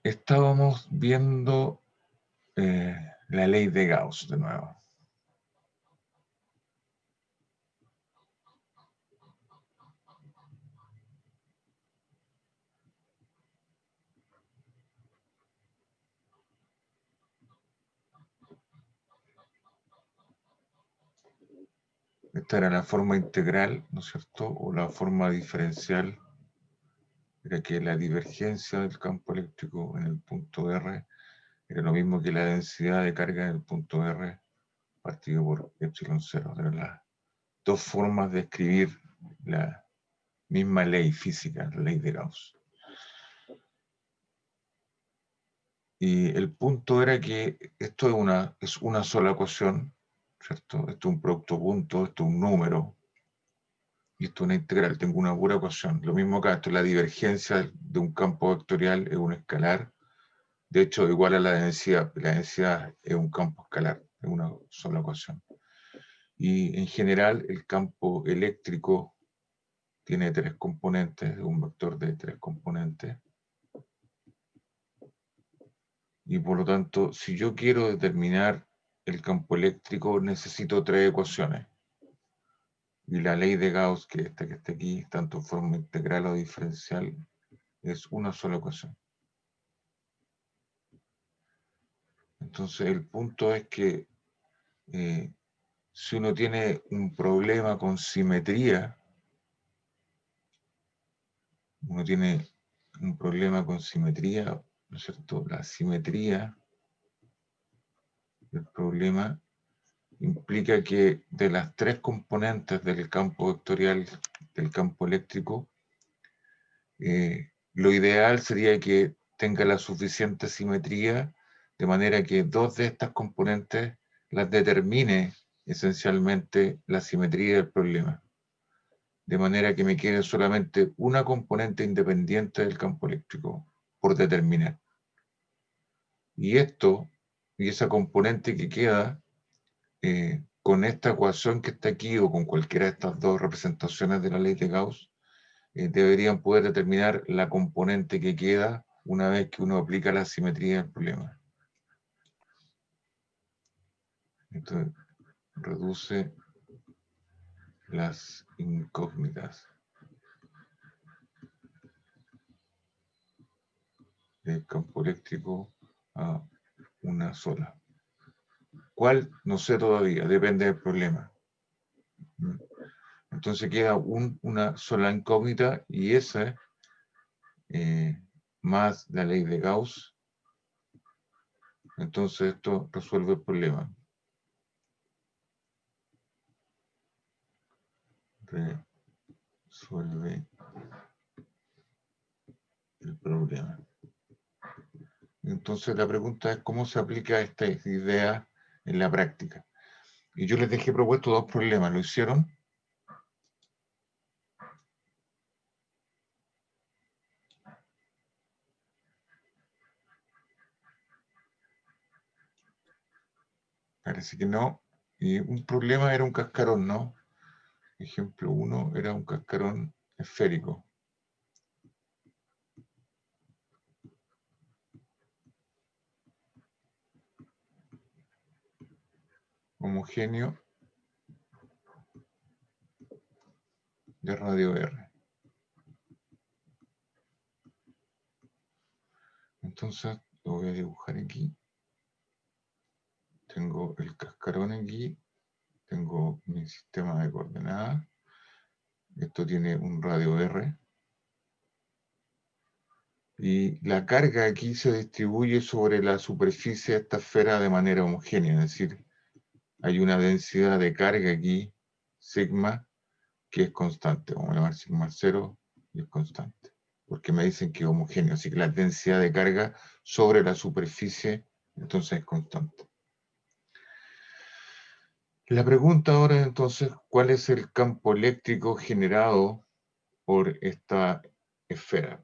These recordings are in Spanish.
Estábamos viendo la ley de Gauss de nuevo. Esta era la forma integral, ¿no es cierto? O la forma diferencial. Era que la divergencia del campo eléctrico en el punto R era lo mismo que la densidad de carga en el punto R partido por epsilon 0. Eran las dos formas de escribir la misma ley física, la ley de Gauss. Y el punto era que esto es una sola ecuación, ¿cierto? Esto es un producto punto, esto es un número, y esto es una integral, tengo una pura ecuación. Lo mismo acá, esto es la divergencia de un campo vectorial, es un escalar. De hecho, igual a la densidad es un campo escalar, es una sola ecuación. Y en general, el campo eléctrico tiene tres componentes, es un vector de tres componentes. Y por lo tanto, si yo quiero determinar el campo eléctrico, necesito tres ecuaciones. Y la ley de Gauss, que está aquí, tanto en forma integral o diferencial, es una sola ecuación. Entonces, el punto es que si uno tiene un problema con simetría, ¿no es cierto? La simetría del problema implica que de las tres componentes del campo vectorial del campo eléctrico, lo ideal sería que tenga la suficiente simetría de manera que dos de estas componentes las determine esencialmente la simetría del problema. De manera que me quede solamente una componente independiente del campo eléctrico por determinar. Y esa componente que queda, con esta ecuación que está aquí o con cualquiera de estas dos representaciones de la ley de Gauss, deberían poder determinar la componente que queda una vez que uno aplica la simetría del problema. Entonces, reduce las incógnitas del campo eléctrico a una sola. ¿Cuál? No sé todavía, depende del problema. Entonces queda una sola incógnita y esa más la ley de Gauss. Entonces esto resuelve el problema. Resuelve el problema. Entonces la pregunta es cómo se aplica esta idea en la práctica. Y yo les dejé propuesto dos problemas. ¿Lo hicieron? Parece que no. Y un problema era un cascarón, ¿no? Ejemplo 1 era un cascarón esférico. Homogéneo de radio R. Entonces lo voy a dibujar aquí. Tengo el cascarón aquí. Tengo mi sistema de coordenadas. Esto tiene un radio R. Y la carga aquí se distribuye sobre la superficie de esta esfera de manera homogénea. Es decir, hay una densidad de carga aquí, sigma, que es constante. Vamos a llamar sigma 0 y es constante. Porque me dicen que es homogéneo. Así que la densidad de carga sobre la superficie, entonces es constante. La pregunta ahora es entonces, ¿cuál es el campo eléctrico generado por esta esfera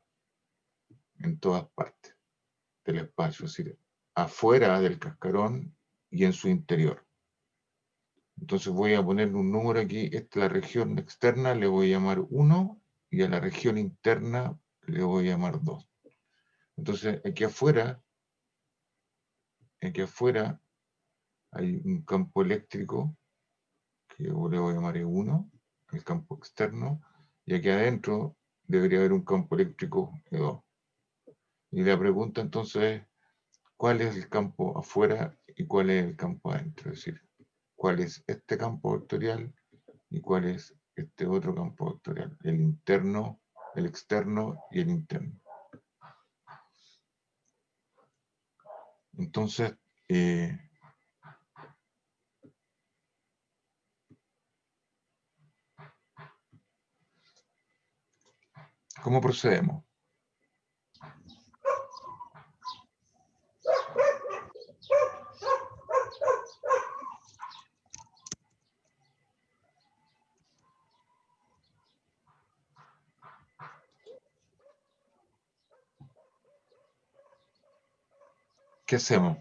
en todas partes del espacio? Es decir, afuera del cascarón y en su interior. Entonces voy a poner un número aquí. Esta es la región externa, le voy a llamar 1, y a la región interna le voy a llamar 2. Entonces, aquí afuera hay un campo eléctrico, que yo le voy a llamar E1, el campo externo, y aquí adentro debería haber un campo eléctrico E2. Y la pregunta entonces es, ¿cuál es el campo afuera y cuál es el campo adentro? Es decir, ¿cuál es este campo vectorial y cuál es este otro campo vectorial? El interno, el externo y el interno. Entonces, ¿cómo procedemos? ¿Qué hacemos?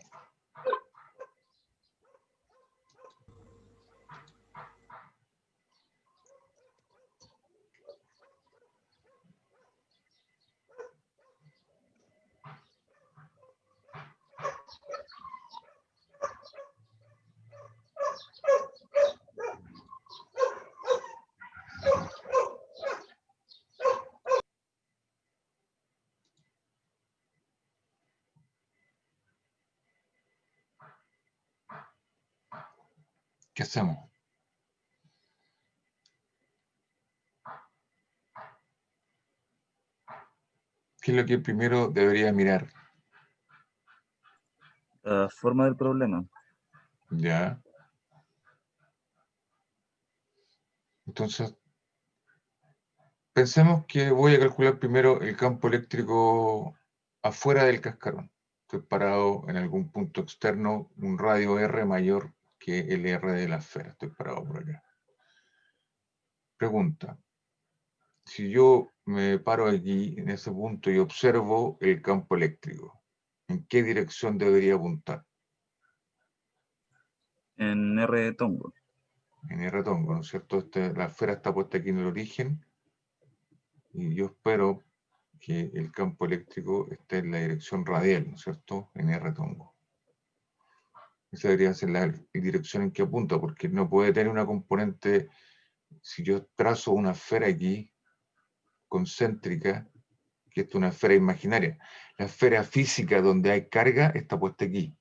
¿Qué hacemos? ¿Qué es lo que primero debería mirar? La forma del problema. Ya. Entonces, pensemos que voy a calcular primero el campo eléctrico afuera del cascarón. Estoy parado en algún punto externo, un radio R mayor que el R de la esfera. Estoy parado por acá. Pregunta. Si yo me paro aquí en ese punto y observo el campo eléctrico, ¿en qué dirección debería apuntar? En R de Tongo. En R tongo, ¿no es cierto? La esfera está puesta aquí en el origen y yo espero que el campo eléctrico esté en la dirección radial, ¿no es cierto? En R tongo. Esa debería ser la dirección en que apunta, porque no puede tener una componente, si yo trazo una esfera aquí, concéntrica, que esto es una esfera imaginaria. La esfera física donde hay carga está puesta aquí.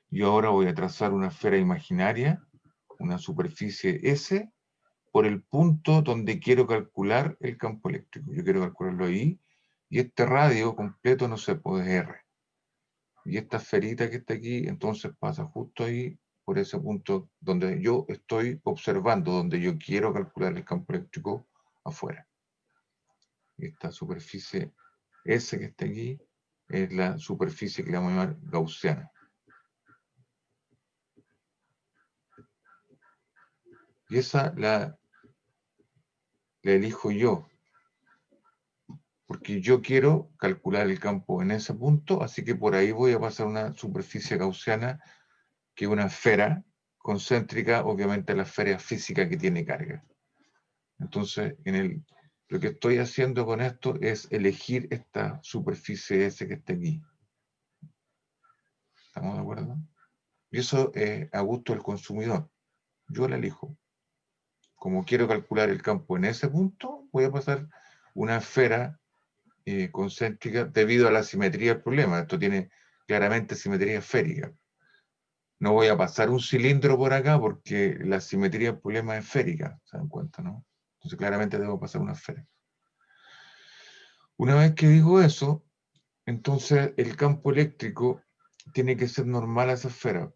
Yo ahora voy a trazar una esfera imaginaria, una superficie S, por el punto donde quiero calcular el campo eléctrico. Yo quiero calcularlo ahí, y este radio completo, no sé, pues es R. Y esta esferita que está aquí, entonces pasa justo ahí, por ese punto donde yo estoy observando, donde yo quiero calcular el campo eléctrico afuera. Y esta superficie S que está aquí es la superficie que le vamos a llamar gaussiana. Y esa la elijo yo, porque yo quiero calcular el campo en ese punto, así que por ahí voy a pasar una superficie gaussiana, que es una esfera concéntrica, obviamente la esfera física que tiene carga. Entonces, lo que estoy haciendo con esto es elegir esta superficie S que está aquí. ¿Estamos de acuerdo? Y eso es a gusto del consumidor. Yo la elijo. Como quiero calcular el campo en ese punto, voy a pasar una esfera concéntrica debido a la simetría del problema. Esto tiene claramente simetría esférica. No voy a pasar un cilindro por acá porque la simetría del problema es esférica, ¿se dan cuenta, no? Entonces claramente debo pasar una esfera. Una vez que digo eso, entonces el campo eléctrico tiene que ser normal a esa esfera,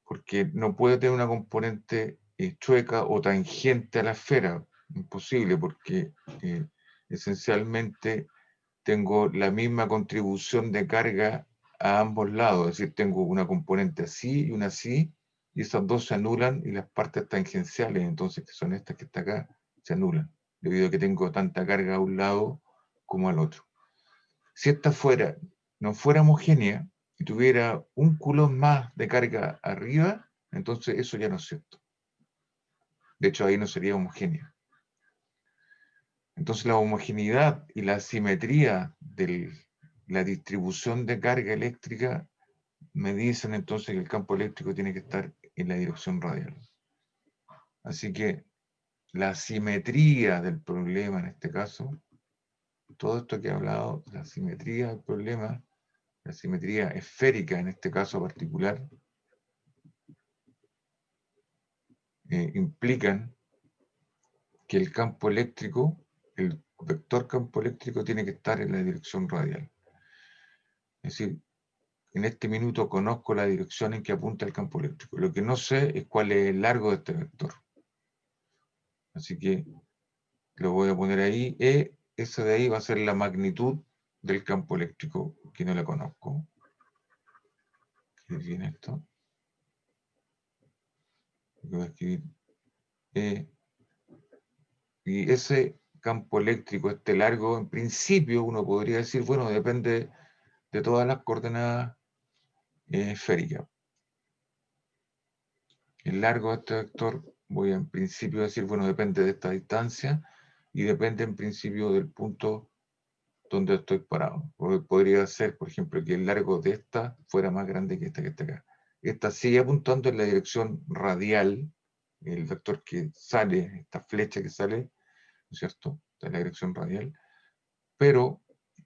porque no puede tener una componente chueca o tangente a la esfera. Imposible, porque esencialmente tengo la misma contribución de carga a ambos lados, es decir, tengo una componente así y una así, y esas dos se anulan y las partes tangenciales, entonces, que son estas que están acá, se anulan, debido a que tengo tanta carga a un lado como al otro. Si esta no fuera homogénea y tuviera un culón más de carga arriba, entonces eso ya no es cierto. De hecho, ahí no sería homogénea. Entonces la homogeneidad y la simetría del la distribución de carga eléctrica me dicen entonces que el campo eléctrico tiene que estar en la dirección radial. Así que la simetría del problema en este caso, todo esto que he hablado, la simetría del problema, la simetría esférica en este caso particular, implican que el campo eléctrico, el vector campo eléctrico tiene que estar en la dirección radial. Es decir, en este minuto conozco la dirección en que apunta el campo eléctrico. Lo que no sé es cuál es el largo de este vector. Así que lo voy a poner ahí. Esa de ahí va a ser la magnitud del campo eléctrico, que no la conozco. ¿Qué tiene esto? Voy a escribir E. Y ese campo eléctrico, este largo, en principio uno podría decir, bueno, depende de todas las coordenadas esféricas. El largo de este vector, voy a en principio decir, bueno, depende de esta distancia y depende en principio del punto donde estoy parado. Podría ser, por ejemplo, que el largo de esta fuera más grande que está acá. Esta sigue apuntando en la dirección radial, el vector que sale, esta flecha que sale, ¿no es cierto? En la dirección radial, pero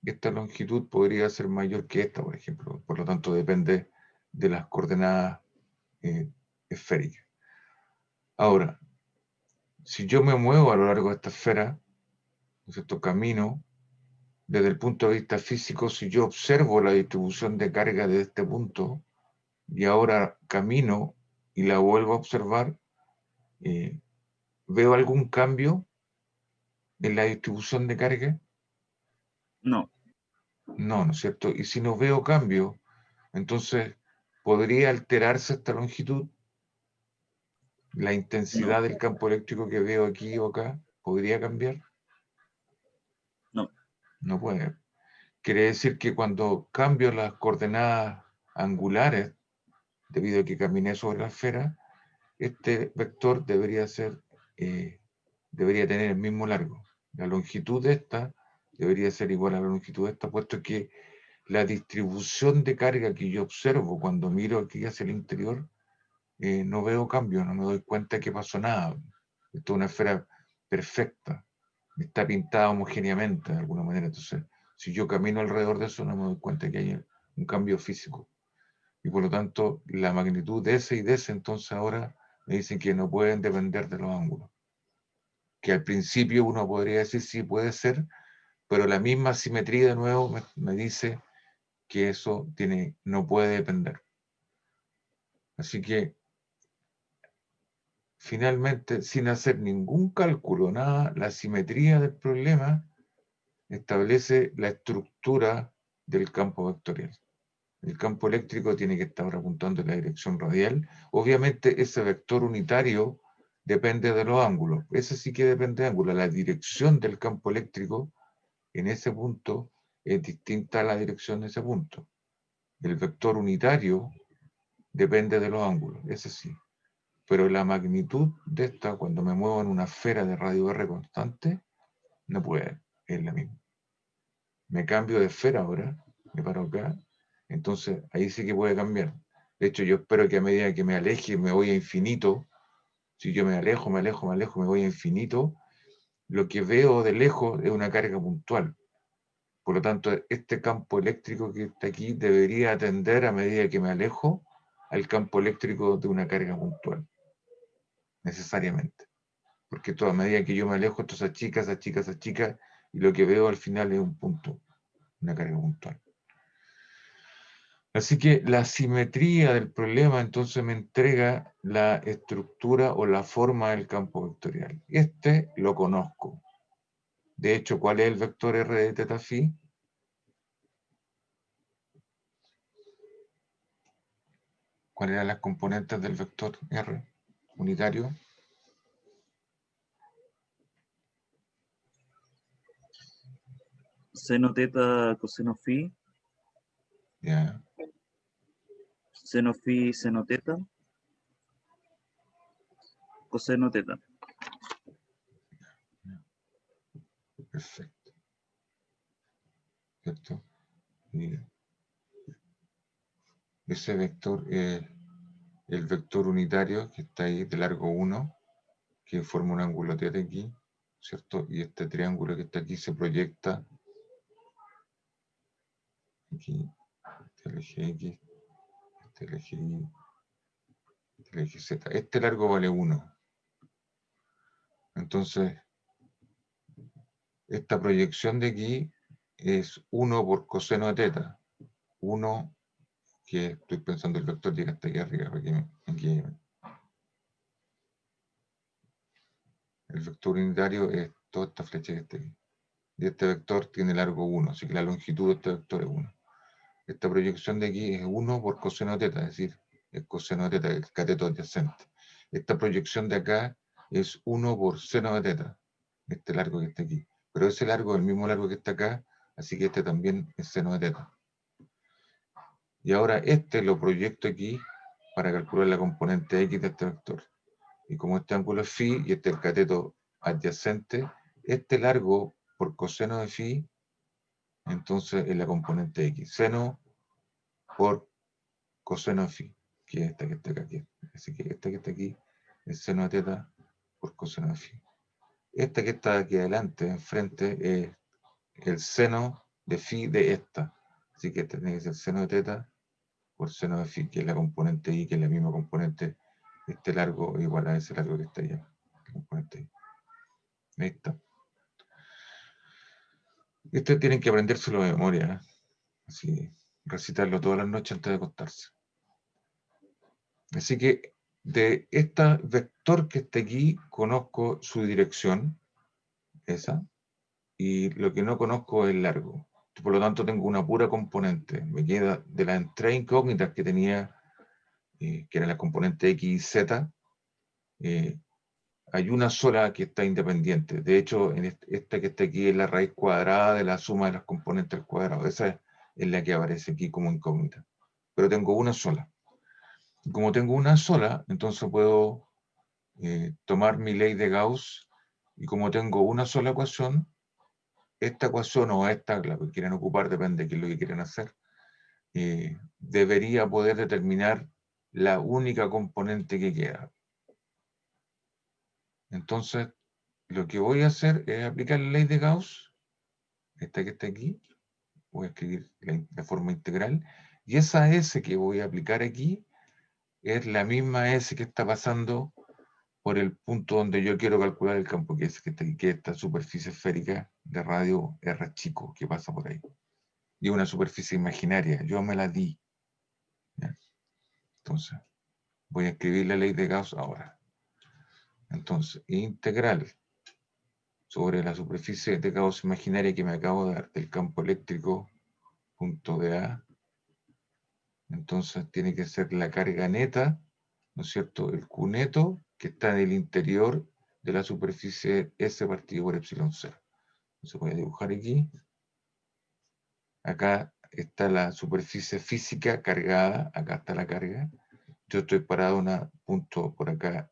esta longitud podría ser mayor que esta, por ejemplo. Por lo tanto, depende de las coordenadas esféricas. Ahora, si yo me muevo a lo largo de esta esfera, ¿no es cierto? Camino, desde el punto de vista físico, si yo observo la distribución de carga de este punto y ahora camino y la vuelvo a observar, ¿veo algún cambio en la distribución de carga? No, No, ¿no es cierto? Y si no veo cambio, entonces, ¿podría alterarse esta longitud? ¿La no, intensidad del campo eléctrico que veo aquí o acá podría cambiar? no, No puede. Quiere decir que cuando cambio las coordenadas angulares, debido a que caminé sobre la esfera, este vector debería tener el mismo largo. La longitud de esta debería ser igual a la longitud de esta, puesto que la distribución de carga que yo observo cuando miro aquí hacia el interior, no veo cambio, no me doy cuenta que pasó nada. Esto es una esfera perfecta, está pintada homogéneamente de alguna manera. Entonces, si yo camino alrededor de eso, no me doy cuenta que hay un cambio físico. Y por lo tanto, la magnitud de ese y de ese, entonces ahora me dicen que no pueden depender de los ángulos. Que al principio uno podría decir sí puede ser, pero la misma simetría de nuevo me dice que eso no puede depender. Así que finalmente, sin hacer ningún cálculo, nada, la simetría del problema establece la estructura del campo vectorial. El campo eléctrico tiene que estar apuntando en la dirección radial. Obviamente ese vector unitario depende de los ángulos. Ese sí que depende de ángulos. La dirección del campo eléctrico en ese punto es distinta a la dirección de ese punto. El vector unitario depende de los ángulos, ese sí. Pero la magnitud de esta, cuando me muevo en una esfera de radio R constante, no puede, es la misma. Me cambio de esfera ahora, me paro acá, entonces ahí sí que puede cambiar. De hecho, yo espero que a medida que me aleje, me voy a infinito. Si yo me alejo, me voy a infinito, lo que veo de lejos es una carga puntual. Por lo tanto, este campo eléctrico que está aquí debería atender a medida que me alejo al campo eléctrico de una carga puntual, necesariamente. Porque a medida que yo me alejo, esto se achica, se achica, se achica, y lo que veo al final es un punto, una carga puntual. Así que la simetría del problema entonces me entrega la estructura o la forma del campo vectorial. Este lo conozco. De hecho, ¿cuál es el vector R de teta phi? ¿Cuáles eran las componentes del vector R unitario? seno teta, coseno phi, Ya, seno phi, seno teta, coseno teta. perfecto. ¿Cierto? Y ese vector es el vector unitario que está ahí de largo 1, que forma un ángulo θ aquí, ¿cierto? Y este triángulo que está aquí se proyecta aquí, este es el eje X, este es el eje Y, este es el eje Z. Este largo vale 1. Entonces, esta proyección de aquí es 1 por coseno de θ. 1, que estoy pensando el vector llega hasta aquí arriba. Aquí. El vector unitario es toda esta flecha que está aquí. Y este vector tiene largo 1, así que la longitud de este vector es 1. Esta proyección de aquí es 1 por coseno de θ, es decir, el coseno de θ, el cateto adyacente. Esta proyección de acá es 1 por seno de θ, este largo que está aquí. Pero ese largo es el mismo largo que está acá, así que este también es seno de θ. Y ahora este lo proyecto aquí para calcular la componente X de este vector. Y como este ángulo es phi y este es el cateto adyacente, este largo por coseno de phi, entonces es la componente X. Seno por coseno de phi, que es esta que está aquí. Así que esta que está aquí es seno de θ por coseno de phi. Esta que está aquí adelante, enfrente, es el seno de phi de esta. Así que este tiene que ser seno de θ por seno de phi, que es la componente Y, que es la misma componente, este largo igual a ese largo que está allá. La componente Y. Ahí está. Este tienen que aprendérselo de memoria, ¿eh? Así, recitarlo todas las noches antes de acostarse. Así que de este vector que está aquí, conozco su dirección, esa, y lo que no conozco es el largo. Por lo tanto, tengo una pura componente. Me queda de las tres incógnitas que tenía, que eran las componentes X y Z, hay una sola que está independiente. De hecho, en esta que está aquí es la raíz cuadrada de la suma de las componentes al cuadrado. Esa es la que aparece aquí como incógnita. Pero tengo una sola. Y como tengo una sola, entonces puedo tomar mi ley de Gauss, y como tengo una sola ecuación, esta ecuación o esta, la que quieren ocupar, depende de qué es lo que quieren hacer, debería poder determinar la única componente que queda. Entonces, lo que voy a hacer es aplicar la ley de Gauss, esta que está aquí, voy a escribir la forma integral, y esa S que voy a aplicar aquí es la misma S que está pasando por el punto donde yo quiero calcular el campo, que es que está aquí, que es esta superficie esférica de radio R chico que pasa por ahí. Y una superficie imaginaria, yo me la di. ¿Ya? Entonces, voy a escribir la ley de Gauss ahora. Entonces, integral sobre la superficie de Gauss imaginaria que me acabo de dar del campo eléctrico punto de A, entonces tiene que ser la carga neta, ¿no es cierto? El Q neto que está en el interior de la superficie S partido por epsilon 0. Entonces voy a dibujar aquí. Acá está la superficie física cargada, acá está la carga. Yo estoy parado a un punto por acá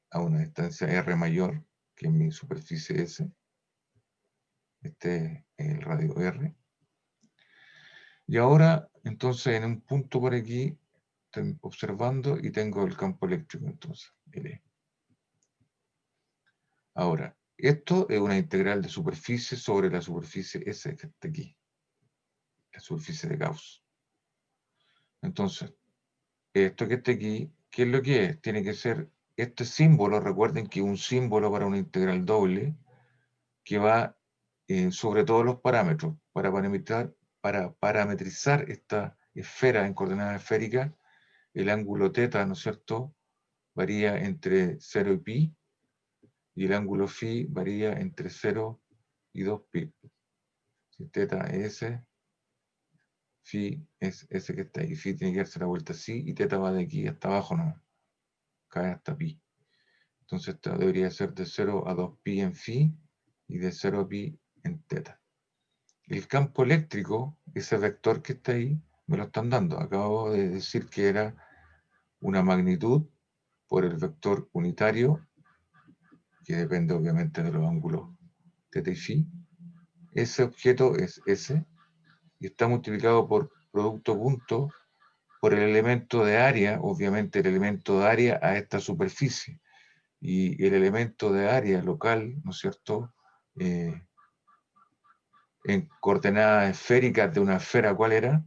a una distancia R mayor que mi superficie S. Este es el radio R. Y ahora, entonces, en un punto por aquí, estoy observando y tengo el campo eléctrico, entonces, L. Ahora, esto es una integral de superficie sobre la superficie S que está aquí, la superficie de Gauss. Entonces, esto que está aquí, ¿qué es lo que es? Tiene que ser este símbolo, recuerden que es un símbolo para una integral doble, que va sobre todos los parámetros, para parametrizar esta esfera en coordenadas esféricas, el ángulo θ, ¿no es cierto?, varía entre 0 y pi, y el ángulo phi varía entre 0 y 2 pi. Si θ es S, phi es S que está ahí. Phi tiene que darse la vuelta así, y θ va de aquí hasta abajo, no, cae hasta pi. Entonces esto debería ser de 0 a 2 pi en phi, y de 0 a pi en θ. El campo eléctrico, ese vector que está ahí, me lo están dando. Acabo de decir que era una magnitud por el vector unitario, que depende obviamente de los ángulos θ y phi. Ese objeto es S, y está multiplicado por producto punto por el elemento de área, obviamente el elemento de área a esta superficie. Y el elemento de área local, ¿no es cierto?, en coordenadas esféricas de una esfera, ¿cuál era?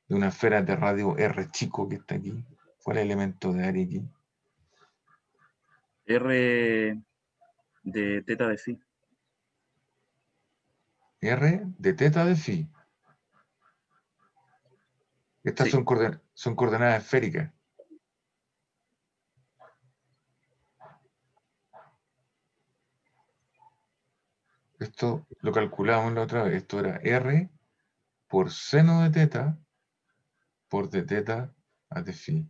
De una esfera de radio R chico que está aquí. ¿Cuál es el elemento de área aquí? R de teta de phi. R de teta de phi. Estas Sí, son coordenadas esféricas. Esto lo calculamos la otra vez. Esto era R por seno de teta por de teta a de phi.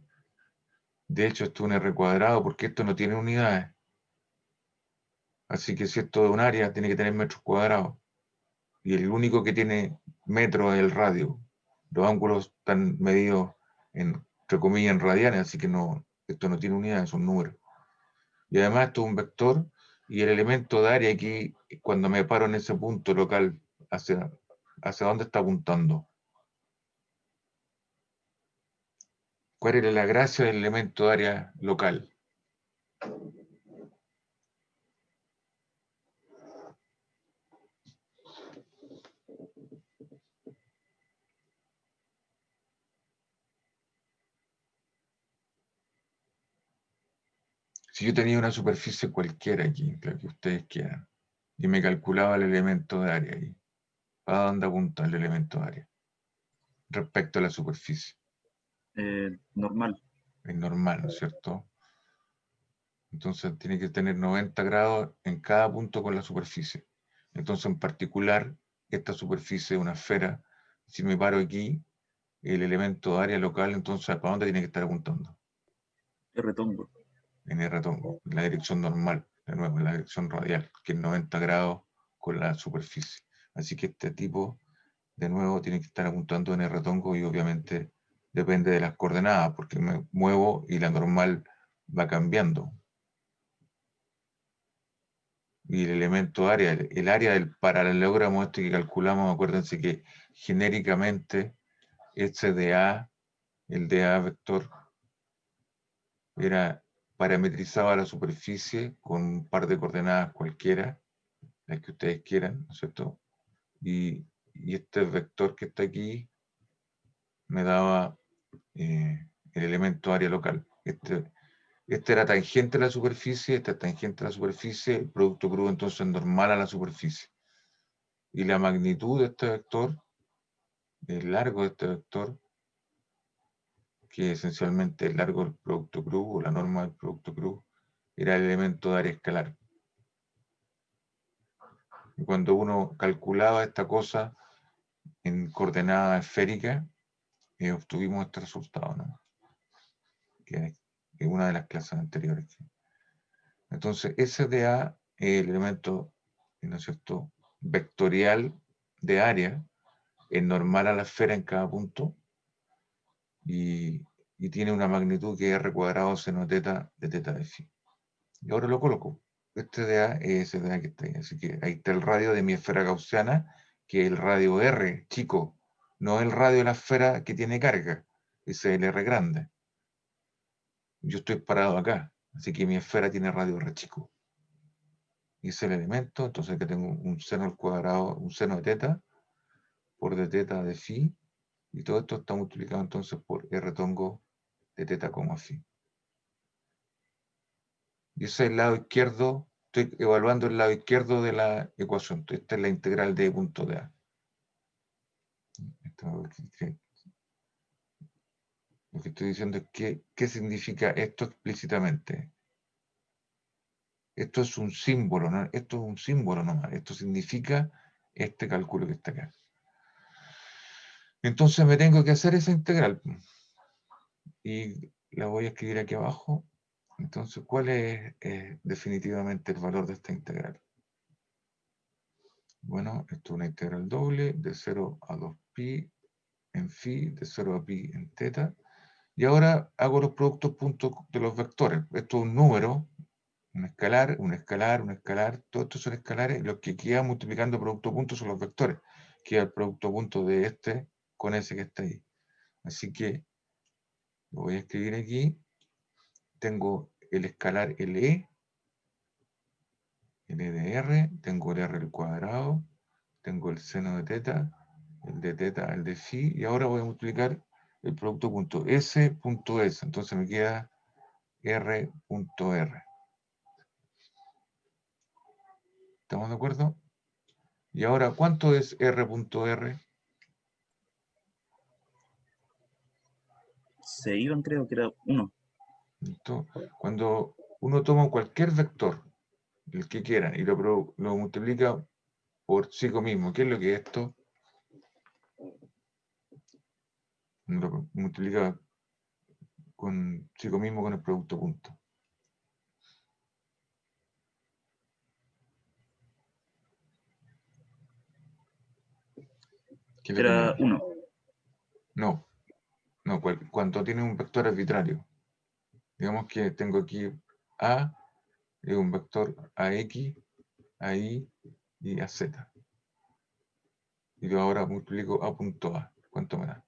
De hecho, esto es un R cuadrado porque esto no tiene unidades. Así que si esto es un área, tiene que tener metros cuadrados. Y el único que tiene metros es el radio. Los ángulos están medidos entre comillas, en radianes, así que no, esto no tiene unidades, son números. Y además esto es un vector, y el elemento de área aquí, cuando me paro en ese punto local, ¿hacia dónde está apuntando? ¿Cuál era la gracia del elemento de área local? Si yo tenía una superficie cualquiera aquí, la que ustedes quieran, y me calculaba el elemento de área ahí, ¿para dónde apunta el elemento de área respecto a la superficie? normal. Es normal, ¿no es cierto? Entonces tiene que tener 90 grados en cada punto con la superficie. Entonces, en particular, esta superficie es una esfera. Si me paro aquí, el elemento de área local, entonces, ¿para dónde tiene que estar apuntando? R tongo. En el ratón, en la dirección normal, de nuevo, en la dirección radial, que es 90 grados con la superficie. Así que este tipo, de nuevo, tiene que estar apuntando en el retongo y obviamente depende de las coordenadas, porque me muevo y la normal va cambiando. Y el elemento área, el área del paralelogramo este que calculamos, acuérdense que genéricamente este de A, el de A vector, era parametrizado a la superficie con un par de coordenadas cualquiera, las que ustedes quieran, ¿no es cierto? Y este vector que está aquí me daba el elemento área local. Este era tangente a la superficie, este es tangente a la superficie, el producto crudo entonces normal a la superficie. Y la magnitud de este vector, el largo de este vector, que esencialmente el largo del producto crudo, o la norma del producto crudo, era el elemento de área escalar. Y cuando uno calculaba esta cosa en coordenada esférica, obtuvimos este resultado, ¿no? Que es una de las clases anteriores. Entonces, SDA es el elemento, ¿no es cierto?, vectorial de área, es normal a la esfera en cada punto, y tiene una magnitud que es R cuadrado seno teta de teta de phi. Y ahora lo coloco. Este DA es ese DA que está ahí. Así que ahí está el radio de mi esfera gaussiana, que es el radio R, chico. No el radio de la esfera que tiene carga. Ese es el R grande. Yo estoy parado acá. Así que mi esfera tiene radio R chico. Y ese es el elemento. Entonces aquí tengo un seno al cuadrado, un seno de teta, por de teta de phi. Y todo esto está multiplicado entonces por R tongo de teta, phi. Y ese es el lado izquierdo, estoy evaluando el lado izquierdo de la ecuación. Esta es la integral de punto de A. Lo que estoy diciendo es que, ¿qué significa esto explícitamente? Esto es un símbolo, ¿no? Esto es un símbolo nomás. Esto significa este cálculo que está acá. Entonces me tengo que hacer esa integral. Y la voy a escribir aquí abajo. Entonces, ¿cuál es definitivamente el valor de esta integral? Bueno, esto es una integral doble de 0 a 2pi en phi, de 0 a pi en teta. Y ahora hago los productos puntos de los vectores. Esto es un número, un escalar, un escalar, un escalar. Todos estos son escalares. Los que quedan multiplicando producto punto son los vectores. Queda el producto punto de este con ese que está ahí. Así que lo voy a escribir aquí. Tengo el escalar LE, L de R, tengo el R al cuadrado, tengo el seno de teta, el de teta, el de phi, y ahora voy a multiplicar el producto punto S punto S. Entonces me queda R punto R. ¿Estamos de acuerdo? Y ahora, ¿cuánto es R punto R? Se iban, creo que era 1. Cuando uno toma cualquier vector, el que quiera, y lo multiplica por sí mismo, ¿qué es lo que es esto? Lo multiplica con sí mismo con el producto punto. ¿Qué es lo que me Era da? 1. No, cuando tiene un vector arbitrario. Digamos que tengo aquí A, es un vector AX, AI y AZ. Y yo ahora multiplico A punto A. ¿Cuánto me da?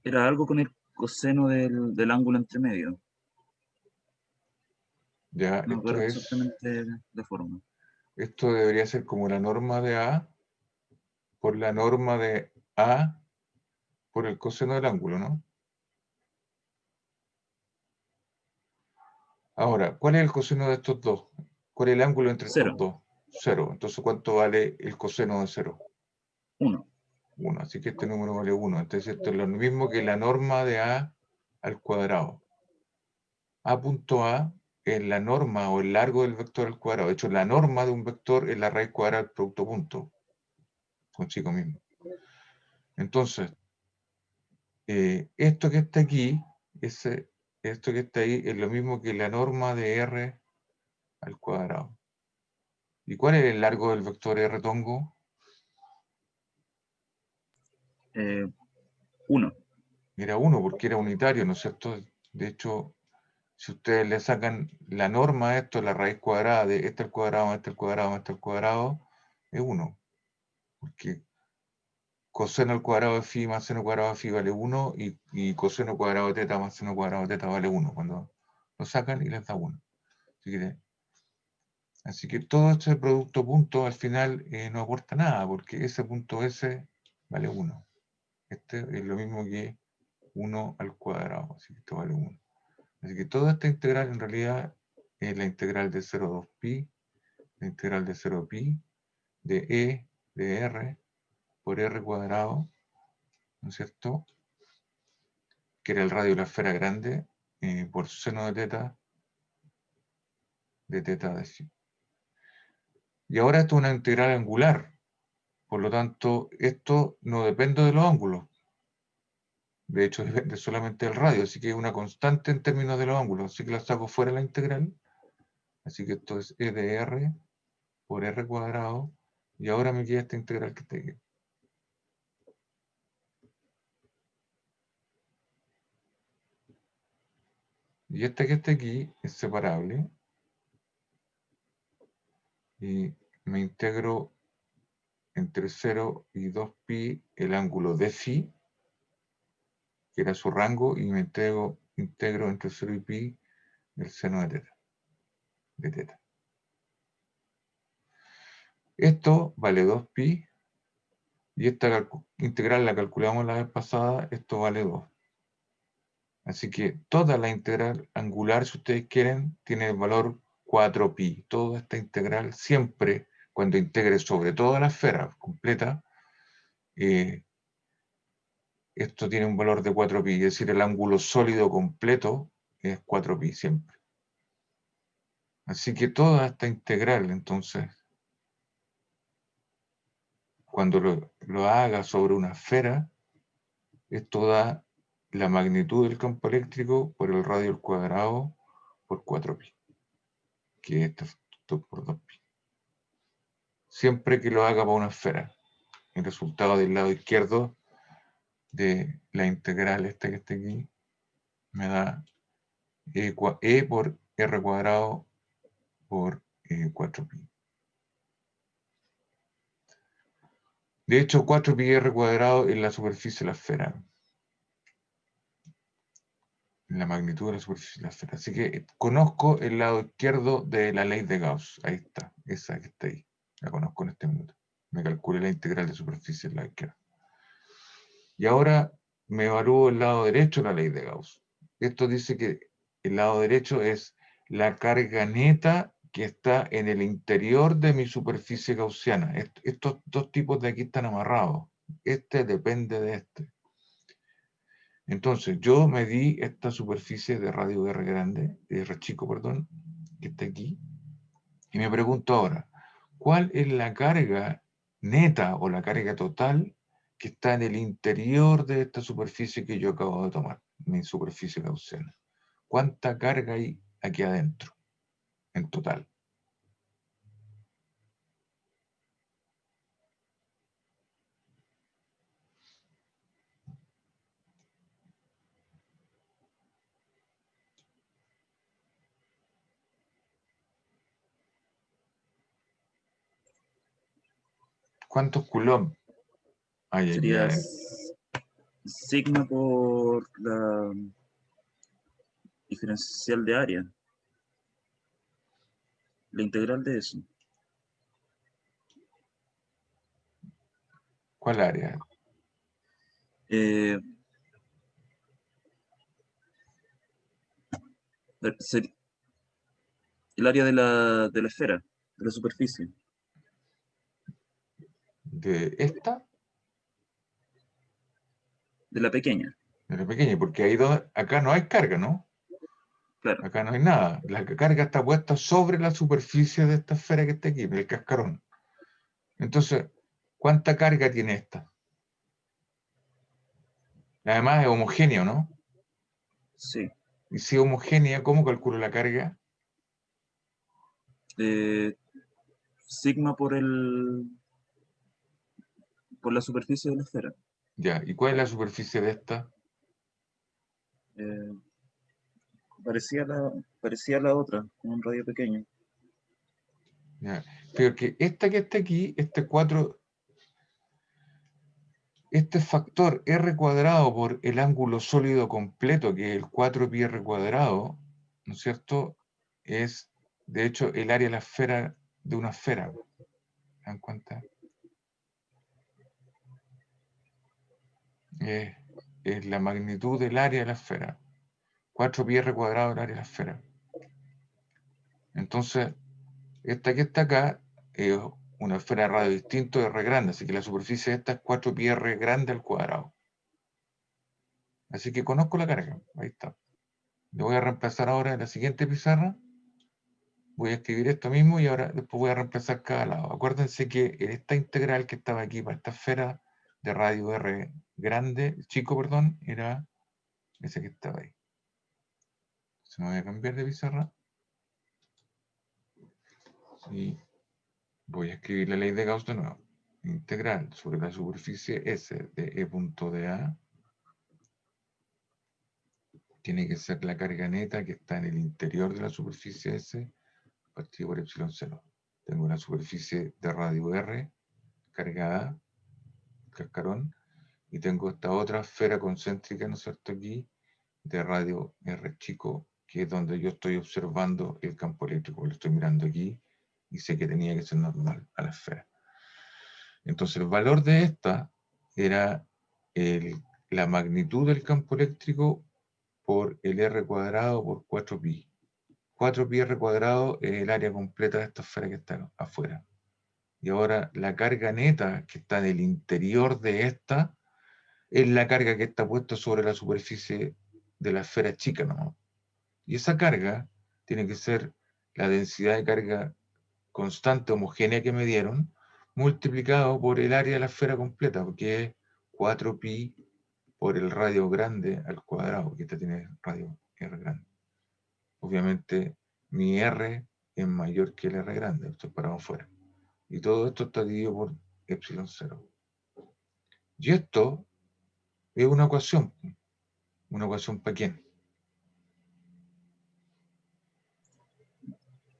Era algo con el coseno del ángulo entre medio. Ya, No me acuerdo exactamente la forma. esto debería ser como la norma de A por la norma de A por el coseno del ángulo, ¿no? Ahora, ¿cuál es el coseno de estos dos? ¿Cuál es el ángulo entre estos 0. dos? 0. Entonces, ¿cuánto vale el coseno de 0? 1. 1. Así que este número vale 1. Entonces, esto es lo mismo que la norma de A al cuadrado. A punto A es la norma o el largo del vector al cuadrado. De hecho, la norma de un vector es la raíz cuadrada del producto punto. Consigo mismo. Entonces, esto que está aquí, esto que está ahí, es lo mismo que la norma de R al cuadrado. ¿Y cuál es el largo del vector R tongo? 1. Era 1 porque era unitario, ¿no es cierto? De hecho, si ustedes le sacan la norma a esto, la raíz cuadrada de este al cuadrado, este al cuadrado, este al cuadrado, es 1. Porque coseno al cuadrado de phi más seno cuadrado de phi vale 1 y coseno cuadrado de teta más seno cuadrado de teta vale 1. Cuando lo sacan y les da 1. Así que todo este producto punto al final no aporta nada, porque ese punto S vale 1. Este es lo mismo que 1 al cuadrado, así que esto vale 1. Así que toda esta integral en realidad es la integral de 0,2pi, la integral de 0pi, de E, de R, por R cuadrado, ¿no es cierto? Que era el radio de la esfera grande, por seno de teta de phi. Y ahora esto es una integral angular, por lo tanto, esto no depende de los ángulos. De hecho, depende solamente del radio, así que es una constante en términos de los ángulos. Así que la saco fuera de la integral. Así que esto es E de R por R cuadrado. Y ahora me queda esta integral que está aquí. Y esta que está aquí es separable. Y me integro entre 0 y 2pi el ángulo de phi, que era su rango, y me integro entre 0 y pi el seno de teta. Esto vale 2pi, y esta integral la calculamos la vez pasada, esto vale 2. Así que toda la integral angular, si ustedes quieren, tiene el valor 4pi. Toda esta integral siempre, cuando integre sobre toda la esfera completa, esto tiene un valor de 4pi, es decir, el ángulo sólido completo es 4pi siempre. Así que toda esta integral, entonces, cuando lo haga sobre una esfera, esto da la magnitud del campo eléctrico por el radio al cuadrado por 4pi, que es esto por 2pi. Siempre que lo haga para una esfera. el resultado del lado izquierdo de la integral esta que está aquí, me da E por R cuadrado por 4pi. De hecho, 4pi R cuadrado es la superficie de la esfera. La magnitud de la superficie de la esfera. Así que conozco el lado izquierdo de la ley de Gauss. Ahí está, esa que está ahí. La conozco en este minuto. Me calculé la integral de superficie en la izquierda. Y ahora me evalúo el lado derecho de la ley de Gauss. Esto dice que el lado derecho es la carga neta que está en el interior de mi superficie gaussiana. Estos dos tipos de aquí están amarrados. Este depende de este. Entonces, yo medí esta superficie de radio R grande, de R chico, perdón, que está aquí, y me pregunto ahora, ¿cuál es la carga neta o la carga total que está en el interior de esta superficie que yo acabo de tomar, mi superficie gaussiana? ¿Cuánta carga hay aquí adentro, en total? ¿Cuántos coulombs hay aquí Sería adentro? sigma por la diferencial de área. La integral de eso. ¿Cuál área? Eh, el área de la esfera, de la superficie, ¿De esta? de la pequeña, De la pequeña, porque acá no hay carga, ¿no? claro. Acá no hay nada. La carga está puesta sobre la superficie de esta esfera que está aquí, del cascarón. Entonces, ¿cuánta carga tiene esta? Además es homogéneo, ¿no? Sí. Y si es homogénea, ¿cómo calculo la carga? Eh, sigma por la superficie de la esfera. Ya, ¿y cuál es la superficie de esta? Eh, parecía la otra, con un radio pequeño. Ya. Pero que esta que está aquí, este factor R cuadrado por el ángulo sólido completo, que es el 4pi R cuadrado, ¿no es cierto? Es, de hecho, el área de la esfera de una esfera. ¿Se dan cuenta? Es, es la magnitud del área de la esfera. 4pi R cuadrado del área de la esfera. Entonces, esta que está acá es una esfera de radio distinto de R grande, así que la superficie de esta es 4pi R grande al cuadrado. Así que conozco la carga. Ahí está. Le voy a reemplazar ahora en la siguiente pizarra. Voy a escribir esto mismo y ahora después voy a reemplazar cada lado. Acuérdense que en esta integral que estaba aquí para esta esfera de radio R grande, chico, perdón, era ese que estaba ahí. Se me voy a cambiar de pizarra. Y voy a escribir la ley de Gauss de nuevo. Integral sobre la superficie S de E punto de A tiene que ser la carga neta que está en el interior de la superficie S partido por epsilon 0. Tengo una superficie de radio R cargada, cascarón, y tengo esta otra esfera concéntrica, ¿no es cierto?, aquí, de radio R chico, que es donde yo estoy observando el campo eléctrico, lo estoy mirando aquí, y sé que tenía que ser normal a la esfera. Entonces el valor de esta era la magnitud del campo eléctrico por el R cuadrado por 4pi. 4pi R cuadrado es el área completa de esta esfera que está afuera. Y ahora la carga neta que está en el interior de esta es la carga que está puesta sobre la superficie de la esfera chica, ¿no? Y esa carga tiene que ser la densidad de carga constante homogénea que me dieron, multiplicado por el área de la esfera completa, porque es 4pi por el radio grande al cuadrado, que esta tiene radio R grande. Obviamente mi R es mayor que el R grande, esto es para afuera. Y todo esto está dividido por epsilon 0. Y esto es una ecuación. ¿Una ecuación para quién?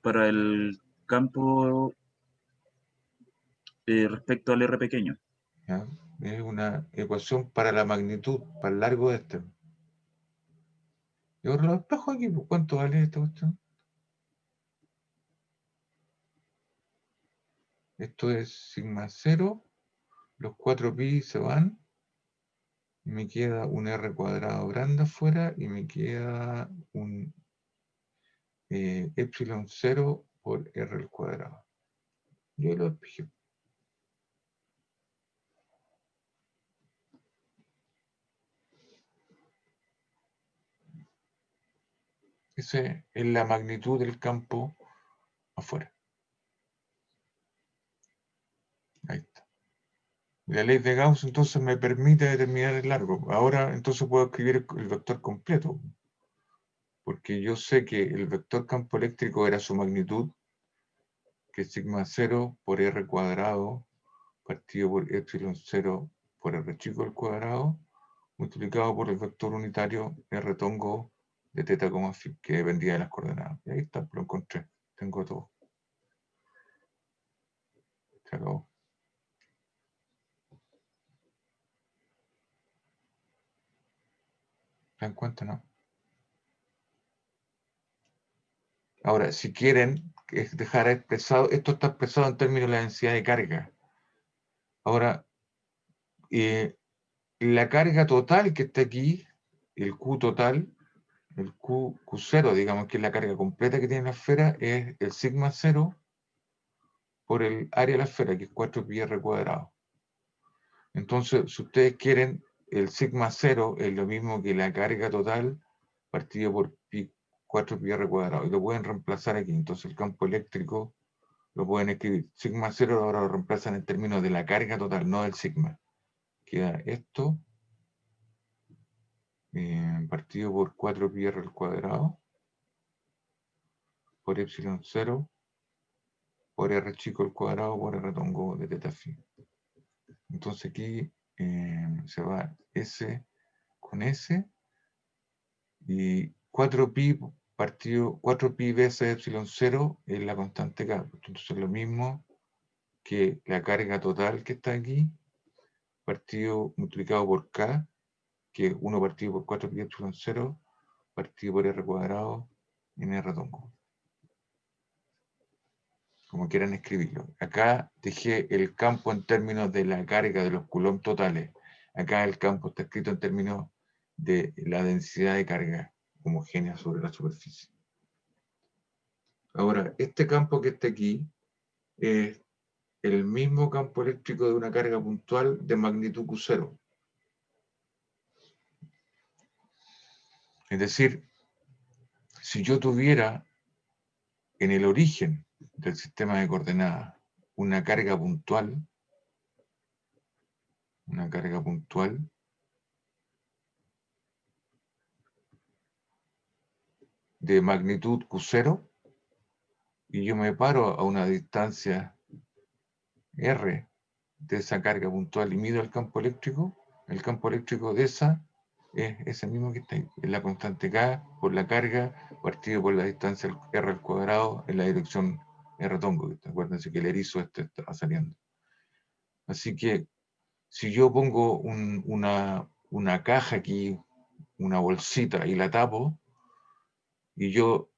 Para el campo respecto al R pequeño. ¿Ya? Es una ecuación para la magnitud, para el largo de este. Y ahora lo espejo aquí, pues, ¿cuánto vale esta cuestión? Esto es sigma 0, los 4pi se van, y me queda un r cuadrado grande afuera, y me queda un epsilon 0 por r al cuadrado. Yo lo despejé. Esa es la magnitud del campo afuera. Ahí está. La ley de Gauss entonces me permite determinar el largo. Ahora entonces puedo escribir el vector completo, porque yo sé que el vector campo eléctrico era su magnitud, que es sigma 0 por r cuadrado partido por epsilon 0 por r chico al cuadrado, multiplicado por el vector unitario r tongo de teta, phi, que dependía de las coordenadas. Y ahí está, lo encontré. Tengo todo. Se acabó. ¿Se dan cuenta, no? Ahora, si quieren dejar expresado, esto está expresado en términos de la densidad de carga. Ahora, la carga total que está aquí, el Q total, el Q0, digamos que es la carga completa que tiene la esfera, es el sigma 0 por el área de la esfera, que es 4pi r cuadrado. Entonces, si ustedes quieren, el sigma 0 es lo mismo que la carga total partido por 4pi r cuadrado. Y lo pueden reemplazar aquí. Entonces, el campo eléctrico lo pueden escribir. Sigma 0 ahora lo reemplazan en términos de la carga total, no del sigma. Queda esto partido por 4pi r al cuadrado por epsilon 0 por r chico al cuadrado por r tongo de teta phi. Entonces aquí se va S con S y 4pi partido 4pi veces epsilon 0 es la constante K. Entonces es lo mismo que la carga total que está aquí partido multiplicado por K, que es 1 partido por 4pi epsilon 0 partido por r cuadrado en r tongo. Como quieran escribirlo. Acá dejé el campo en términos de la carga de los coulombs totales. Acá el campo está escrito en términos de la densidad de carga homogénea sobre la superficie. Ahora, este campo que está aquí es el mismo campo eléctrico de una carga puntual de magnitud Q0. Es decir, si yo tuviera en el origen del sistema de coordenadas una carga puntual de magnitud Q0, y yo me paro a una distancia R de esa carga puntual y mido el campo eléctrico de esa es ese mismo que está ahí, es la constante K por la carga partido por la distancia R al cuadrado en la dirección R tongo. Acuérdense que el erizo está saliendo. Así que si yo pongo una caja aquí, una bolsita, y la tapo, y yo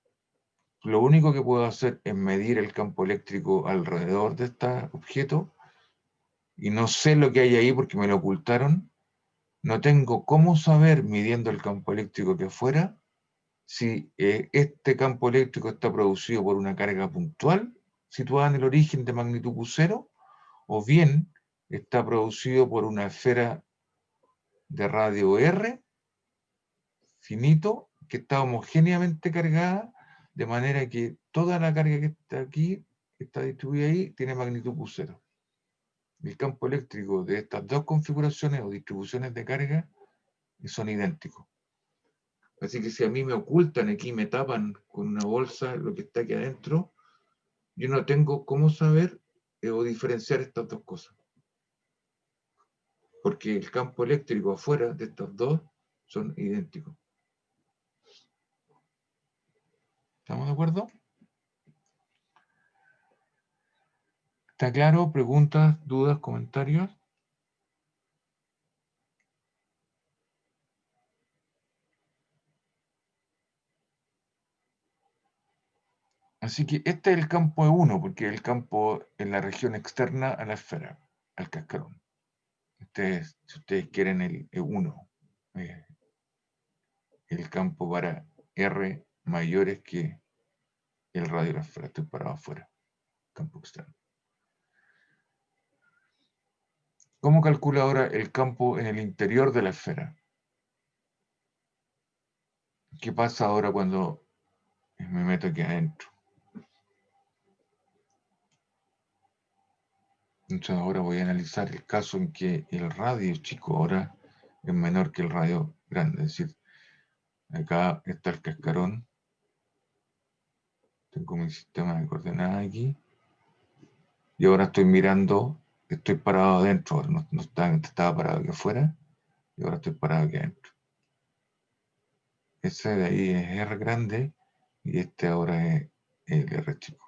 lo único que puedo hacer es medir el campo eléctrico alrededor de este objeto, y no sé lo que hay ahí porque me lo ocultaron, no tengo cómo saber, midiendo el campo eléctrico que afuera, si este campo eléctrico está producido por una carga puntual, situada en el origen de magnitud Q0, o bien está producido por una esfera de radio R, finito, que está homogéneamente cargada, de manera que toda la carga que está aquí, que está distribuida ahí, tiene magnitud Q0. El campo eléctrico de estas dos configuraciones o distribuciones de carga son idénticos. Así que si a mí me ocultan aquí, me tapan con una bolsa lo que está aquí adentro, yo no tengo cómo saber o diferenciar estas dos cosas. porque el campo eléctrico afuera de estos dos son idénticos. ¿Estamos de acuerdo? ¿Está claro? ¿Preguntas, dudas, comentarios? Así que este es el campo E1, porque es el campo en la región externa a la esfera, al cascarón. Si ustedes quieren el E1, el campo para R mayores que el radio de la esfera. Estoy parado afuera, campo externo. ¿Cómo calcula ahora el campo en el interior de la esfera? ¿Qué pasa ahora cuando me meto aquí adentro? Entonces ahora voy a analizar el caso en que el radio chico ahora es menor que el radio grande. Es decir, acá está el cascarón. Tengo mi sistema de coordenadas aquí. Y ahora estoy mirando, estoy parado adentro. No estaba parado aquí afuera. Y ahora estoy parado aquí adentro. Ese de ahí es R grande y este ahora es el R chico.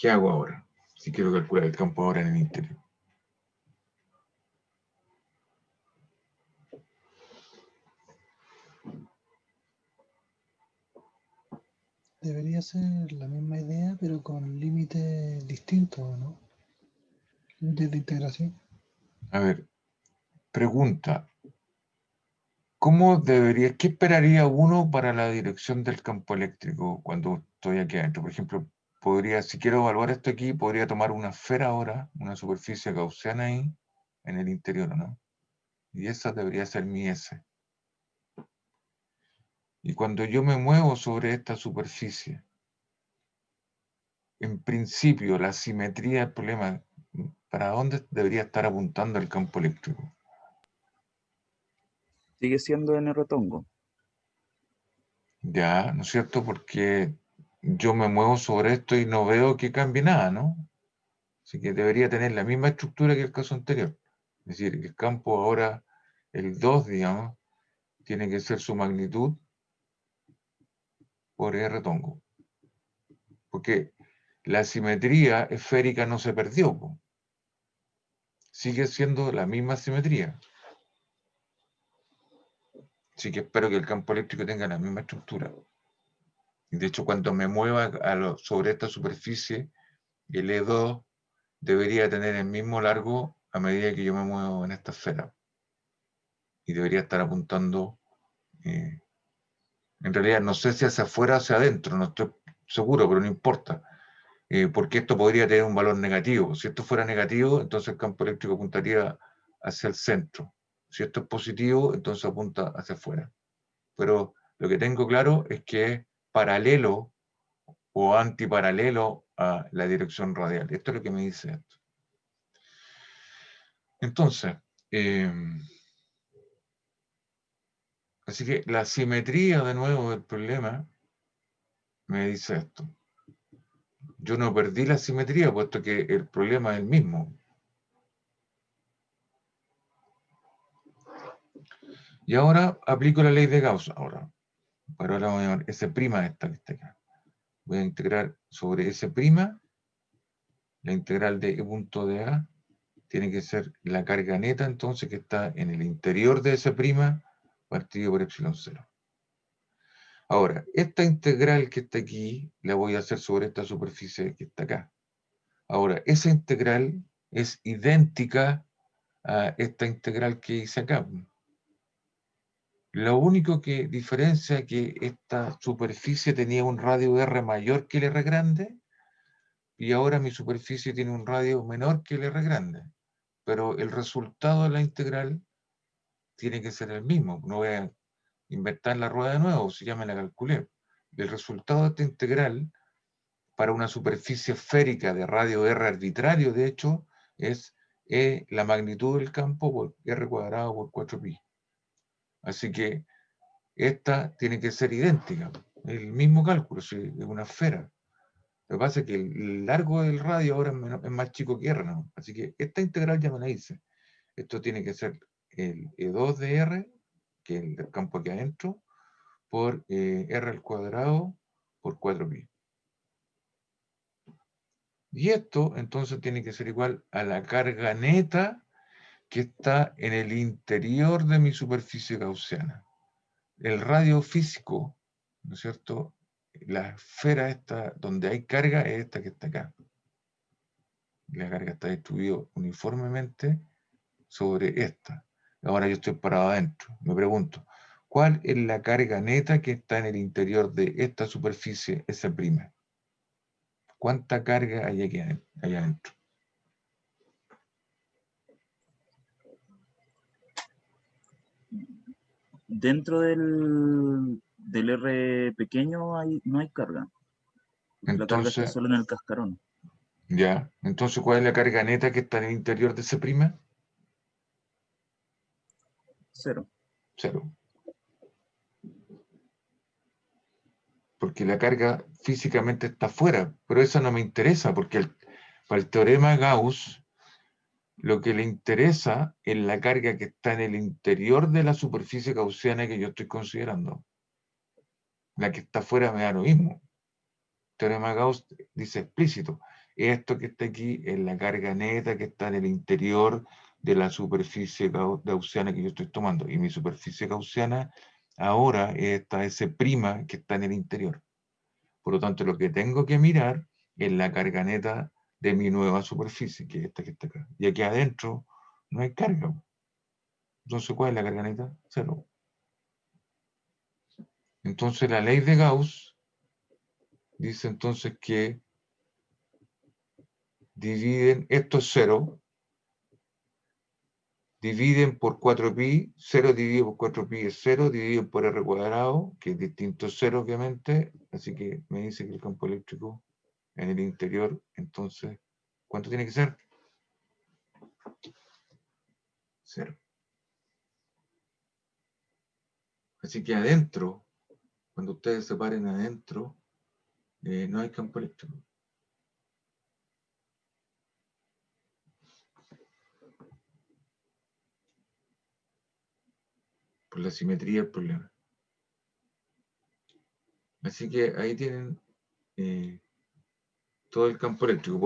¿Qué hago ahora? Si quiero calcular el campo ahora en el interior. Debería ser la misma idea, pero con límites distintos, ¿no? Límites de integración. A ver, pregunta. ¿Qué esperaría uno para la dirección del campo eléctrico cuando estoy aquí adentro? Por ejemplo, si quiero evaluar esto aquí, podría tomar una esfera ahora, una superficie gaussiana ahí, en el interior, ¿no? Y esa debería ser mi S. Y cuando yo me muevo sobre esta superficie, en principio, la simetría del problema, ¿para dónde debería estar apuntando el campo eléctrico? Sigue siendo en Rotongo. Ya, ¿no es cierto? Porque yo me muevo sobre esto y no veo que cambie nada, ¿no? Así que debería tener la misma estructura que el caso anterior. Es decir, el campo ahora, el 2, digamos, tiene que ser su magnitud por R tongo. Porque la simetría esférica no se perdió, po. Sigue siendo la misma simetría. Así que espero que el campo eléctrico tenga la misma estructura. De hecho, cuando me mueva sobre esta superficie, el E2 debería tener el mismo largo a medida que yo me muevo en esta esfera. Y debería estar apuntando, en realidad no sé si hacia afuera o hacia adentro, no estoy seguro, pero no importa. Porque esto podría tener un valor negativo. Si esto fuera negativo, entonces el campo eléctrico apuntaría hacia el centro. Si esto es positivo, entonces apunta hacia afuera. Pero lo que tengo claro es que es paralelo o antiparalelo a la dirección radial. Esto es lo que me dice esto. Entonces, así que la simetría de nuevo del problema me dice esto. Yo no perdí la simetría, puesto que el problema es el mismo. Y ahora aplico la ley de Gauss. Ahora vamos a llamar S' esta que está acá. Voy a integrar sobre S', la integral de E punto de A tiene que ser la carga neta, entonces, que está en el interior de S' partido por epsilon 0. Ahora, esta integral que está aquí, la voy a hacer sobre esta superficie que está acá. Ahora, esa integral es idéntica a esta integral que hice acá. Lo único que diferencia es que esta superficie tenía un radio R mayor que el R grande, y ahora mi superficie tiene un radio menor que el R grande. Pero el resultado de la integral tiene que ser el mismo. No voy a inventar la rueda de nuevo, si ya me la calculé. El resultado de esta integral para una superficie esférica de radio R arbitrario, de hecho, es la magnitud del campo por R cuadrado por 4pi. Así que esta tiene que ser idéntica. El mismo cálculo, si es una esfera. Lo que pasa es que el largo del radio ahora es más chico que R, ¿no? Así que esta integral ya me la hice. Esto tiene que ser el E2 de R, que es el campo aquí adentro, por R al cuadrado por 4pi. Y esto entonces tiene que ser igual a la carga neta que está en el interior de mi superficie gaussiana. El radio físico, ¿no es cierto? La esfera esta, donde hay carga, es esta que está acá. La carga está distribuida uniformemente sobre esta. Ahora yo estoy parado adentro. Me pregunto, ¿cuál es la carga neta que está en el interior de esta superficie S'? ¿Cuánta carga hay aquí allá adentro? Dentro del R pequeño no hay carga. La carga está Entonces, solo en el cascarón. ya. Entonces, ¿cuál es la carga neta que está en el interior de S'? 0. Cero. Porque la carga físicamente está afuera, pero eso no me interesa, porque para el teorema de Gauss, lo que le interesa es la carga que está en el interior de la superficie gaussiana que yo estoy considerando. La que está afuera me da lo mismo. El teorema de Gauss dice explícito, esto que está aquí es la carga neta que está en el interior de la superficie gaussiana que yo estoy tomando. Y mi superficie gaussiana ahora es esta S' que está en el interior. Por lo tanto, lo que tengo que mirar es la carga neta de mi nueva superficie, que es esta que está acá. Y aquí adentro no hay carga. Entonces, ¿cuál es la carga neta? Cero. Entonces, la ley de Gauss dice entonces que dividen, esto es cero, dividen por 4pi, 0 dividido por 4pi es 0, dividido por r cuadrado, que es distinto a 0 obviamente, así que me dice que el campo eléctrico en el interior, entonces, ¿cuánto tiene que ser? 0. Así que adentro, cuando ustedes se paren adentro, no hay campo eléctrico. Por la simetría del problema. Así que ahí tienen todo el campo eléctrico.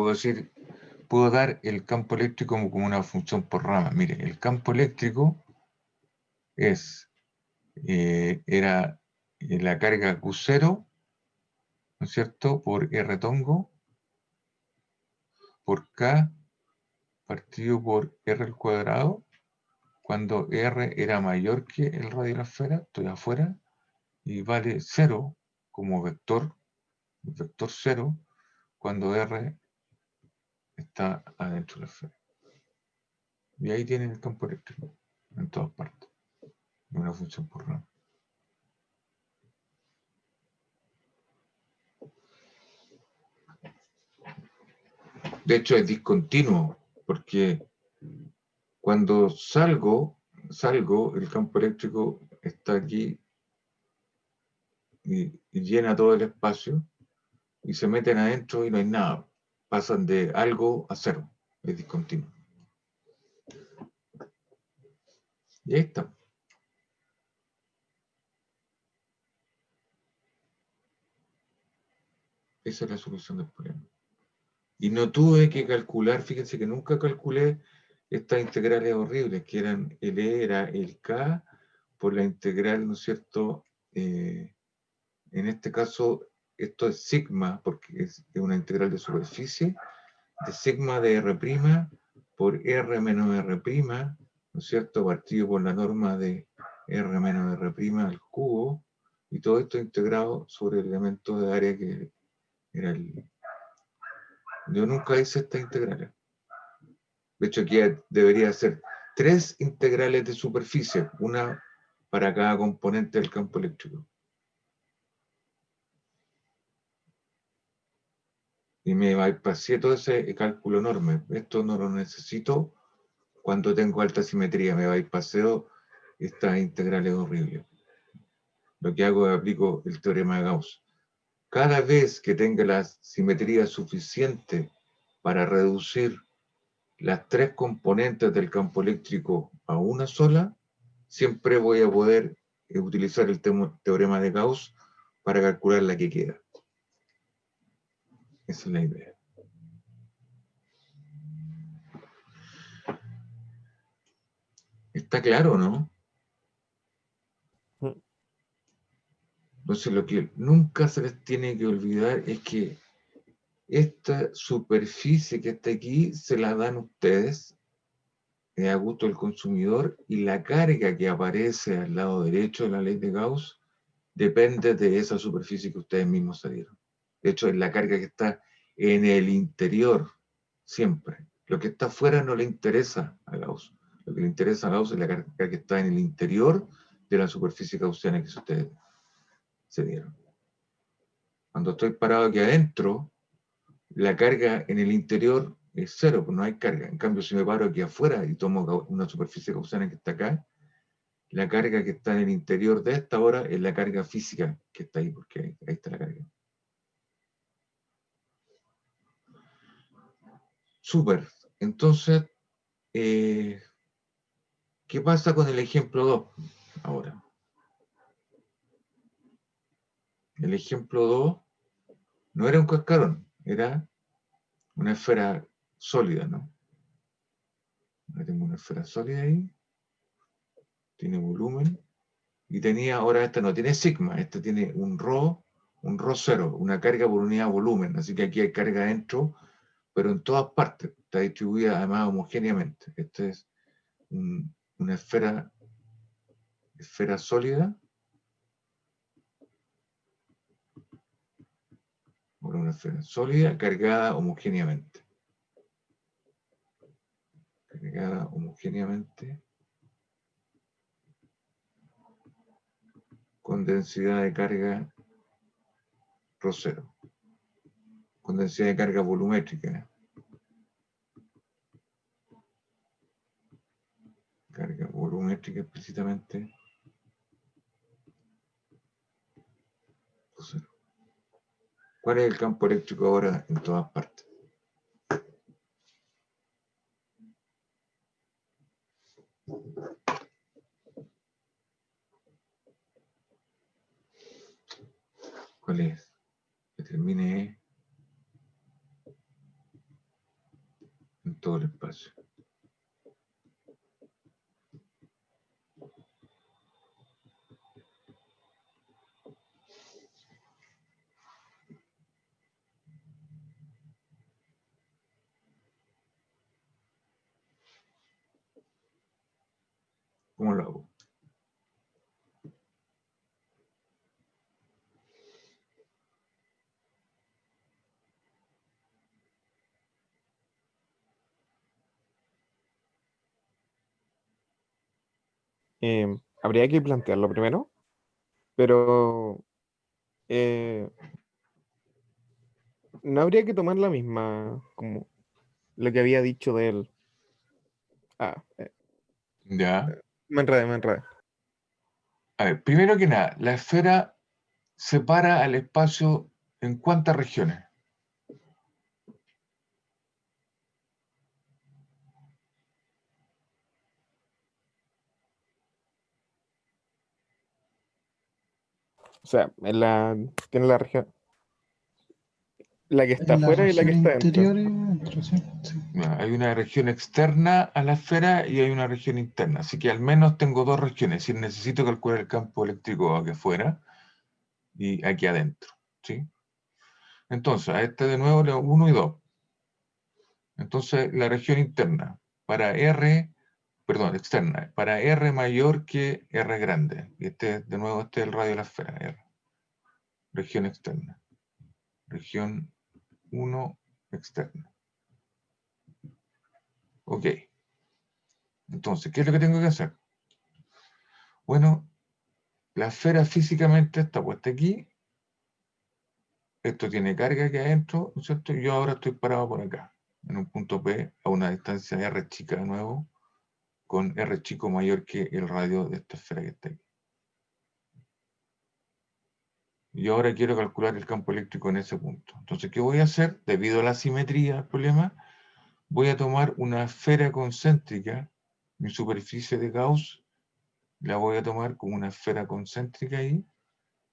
Puedo dar el campo eléctrico como una función por rama. Mire, el campo eléctrico era la carga Q0, ¿no es cierto?, por R tongo, por K partido por R al cuadrado, cuando R era mayor que el radio de la esfera, estoy afuera, y vale 0 como vector 0, cuando R está adentro de la esfera. Y ahí tienen el campo eléctrico, en todas partes, una función por rama. De hecho es discontinuo, porque cuando salgo, el campo eléctrico está aquí y llena todo el espacio, y se meten adentro y no hay nada. Pasan de algo a 0, es discontinuo. Y ahí está. Esa es la solución del problema. Y no tuve que calcular, fíjense que nunca calculé estas integrales horribles, que eran el E era el K por la integral, ¿no es cierto? En este caso, esto es sigma, porque es una integral de superficie, de sigma de R' por R menos R', ¿no es cierto? Partido por la norma de R menos R' al cubo, y todo esto integrado sobre el elemento de área que era el... Yo nunca hice esta integral. De hecho, aquí debería ser 3 integrales de superficie, una para cada componente del campo eléctrico. Y me bypassé todo ese cálculo enorme. Esto no lo necesito cuando tengo alta simetría. Me bypasseo estas integrales horribles. Lo que hago es aplico el teorema de Gauss. cada vez que tenga la simetría suficiente para reducir las tres componentes del campo eléctrico a una sola, siempre voy a poder utilizar el teorema de Gauss para calcular la que queda. Esa es la idea. ¿Está claro, no? Entonces, lo que nunca se les tiene que olvidar es que esta superficie que está aquí se la dan ustedes a gusto del consumidor, y la carga que aparece al lado derecho de la ley de Gauss depende de esa superficie que ustedes mismos se dieron. De hecho, es la carga que está en el interior, siempre. Lo que está afuera no le interesa a Gauss. Lo que le interesa a Gauss es la carga que está en el interior de la superficie gaussiana que ustedes se dieron. Cuando estoy parado aquí adentro, la carga en el interior es cero, pues no hay carga. En cambio, si me paro aquí afuera y tomo una superficie gaussiana que está acá, la carga que está en el interior de esta hora es la carga física que está ahí, porque ahí está la carga. Súper. Entonces, ¿qué pasa con el ejemplo 2 ahora? El ejemplo 2 no era un cascarón, era una esfera sólida, ¿no? Ahora tengo una esfera sólida ahí, tiene volumen, y tenía, ahora esta no tiene sigma, esta tiene un rho cero, una carga por unidad de volumen, así que aquí hay carga dentro, pero en todas partes, está distribuida además homogéneamente. Esta es una esfera sólida, una esfera sólida cargada homogéneamente. Cargada homogéneamente con densidad de carga ρ cero, con densidad de carga volumétrica. Carga volumétrica explícitamente ρ cero. ¿Cuál es el campo eléctrico ahora en todas partes? ¿Cuál es? Que termine en todo el espacio. ¿Cómo lo hago? Habría que plantearlo primero, pero no habría que tomar la misma, como lo que había dicho de él. Ah, Ya. me enredé, me enredé. A ver, primero que nada, la esfera separa al espacio en cuántas regiones. O sea, tiene la región, la que está En las afuera y la que regiones está dentro. interiores, dentro, sí, sí. Hay una región externa a la esfera y hay una región interna. Así que al menos tengo dos regiones. Si necesito calcular el campo eléctrico aquí afuera y aquí adentro. ¿Sí? Entonces, a este de nuevo le doy 1 y 2. Entonces, la región interna para R, perdón, externa, para R mayor que R grande. Y de nuevo, este es el radio de la esfera, R. Región externa. Región 1 externa. Ok. Entonces, ¿qué es lo que tengo que hacer? Bueno, la esfera físicamente está puesta aquí. Esto tiene carga aquí adentro, ¿no es cierto? Y yo ahora estoy parado por acá, en un punto P, a una distancia R chica de nuevo, con R chico mayor que el radio de esta esfera que está aquí. Y ahora quiero calcular el campo eléctrico en ese punto. Entonces, ¿qué voy a hacer? Debido a la simetría del problema, voy a tomar una esfera concéntrica, mi superficie de Gauss, la voy a tomar como una esfera concéntrica ahí,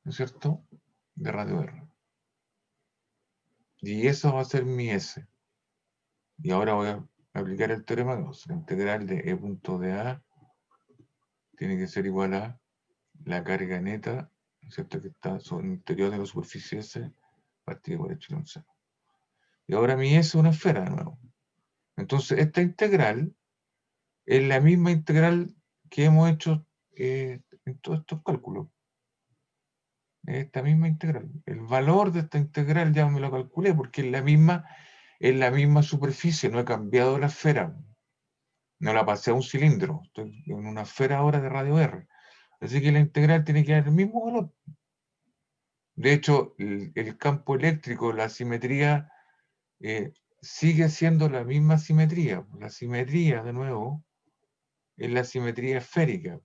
¿no es cierto? De radio R. Y eso va a ser mi S. Y ahora voy a aplicar el teorema de Gauss. La integral de E punto de A tiene que ser igual a la carga neta, ¿no es cierto? Que está sobre el interior de la superficie S, partida por epsilon 0. Y ahora mi S es una esfera de nuevo. Entonces, esta integral es la misma integral que hemos hecho en todos estos cálculos. Esta misma integral. El valor de esta integral ya me lo calculé porque es la misma superficie, no he cambiado la esfera. No la pasé a un cilindro. Estoy en una esfera ahora de radio R. Así que la integral tiene que dar el mismo valor. De hecho, el campo eléctrico, la simetría, sigue siendo la misma simetría. La simetría, de nuevo, es la simetría esférica.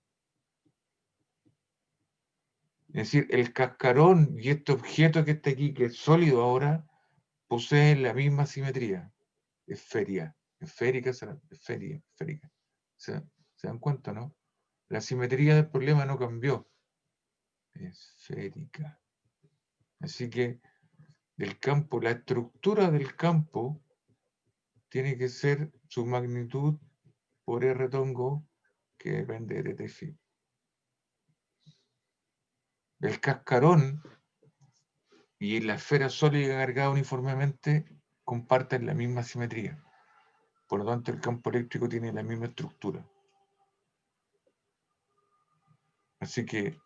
Es decir, el cascarón y este objeto que está aquí, que es sólido ahora, poseen la misma simetría. Esférica. Esférica será. Esférica. ¿Se dan cuenta, no? La simetría del problema no cambió. Esférica. Así que del campo, la estructura del campo tiene que ser su magnitud por R tongo, que depende de t phi. El cascarón y la esfera sólida cargada uniformemente comparten la misma simetría. Por lo tanto, el campo eléctrico tiene la misma estructura. Así que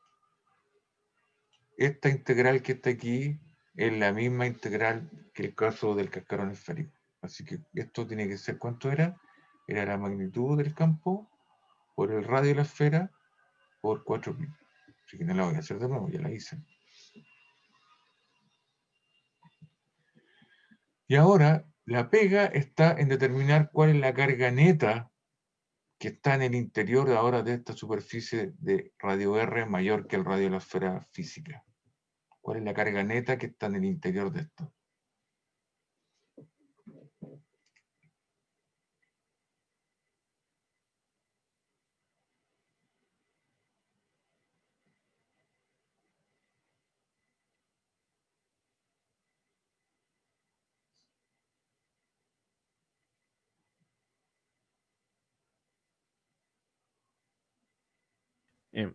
esta integral que está aquí es la misma integral que el caso del cascarón esférico. Así que esto tiene que ser, ¿cuánto era? Era la magnitud del campo por el radio de la esfera por 4pi. Así que no la voy a hacer de nuevo, ya la hice. Y ahora la pega está en determinar cuál es la carga neta que está en el interior ahora de esta superficie de radio R mayor que el radio de la esfera física. ¿Cuál es la carga neta que está en el interior de esto?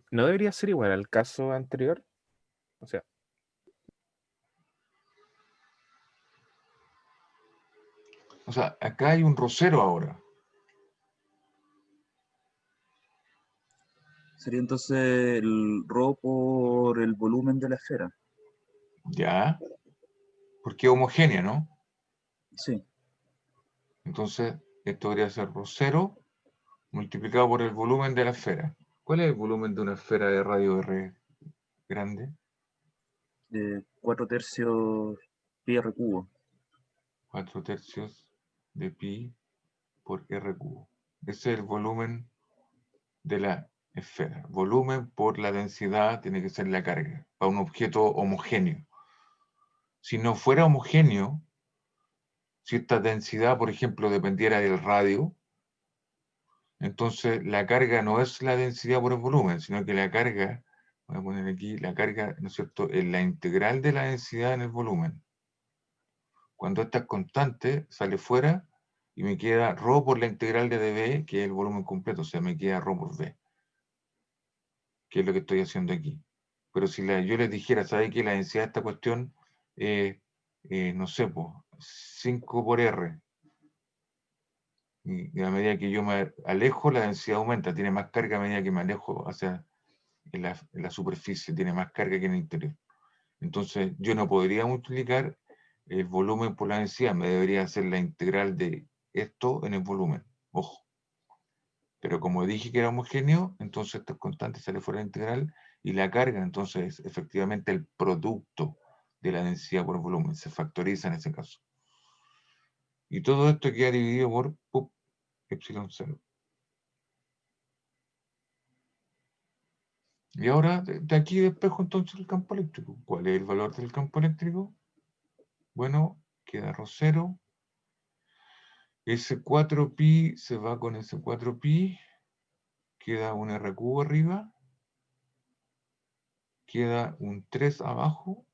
¿No debería ser igual al caso anterior? O sea, O sea, acá hay un rosero ahora. Sería entonces el ρ por el volumen de la esfera. ¿Ya? Porque es homogénea, ¿no? Sí, Entonces, esto debería ser rosero multiplicado por el volumen de la esfera. ¿Cuál es el volumen de una esfera de radio R grande? 4 tercios pi r cubo. 4 tercios de pi por r cubo. Ese es el volumen de la esfera. Volumen por la densidad tiene que ser la carga, para un objeto homogéneo. Si no fuera homogéneo, si esta densidad, por ejemplo, dependiera del radio, entonces la carga no es la densidad por el volumen, sino que la carga, voy a poner aquí, la carga, ¿no es cierto?, es la integral de la densidad en el volumen. Cuando esta es constante, sale fuera y me queda ρ por la integral de dB, que es el volumen completo, o sea, me queda ρ por V, que es lo que estoy haciendo aquí. Pero si yo les dijera, ¿sabe qué? La densidad de esta cuestión es, no sé, pues, 5 por R. Y a medida que yo me alejo, la densidad aumenta, tiene más carga a medida que me alejo hacia en la superficie, tiene más carga que en el interior. Entonces, yo no podría multiplicar el volumen por la densidad, me debería hacer la integral de esto en el volumen. Ojo. Pero como dije que era homogéneo, entonces esta constante sale fuera de la integral y la carga, entonces, efectivamente, el producto de la densidad por volumen se factoriza en ese caso. Y todo esto queda dividido por epsilon 0. Y ahora, de aquí despejo entonces el campo eléctrico. ¿Cuál es el valor del campo eléctrico? Bueno, queda ρ0. S4pi se va con S4pi. Queda un R cubo arriba. Queda un 3 abajo.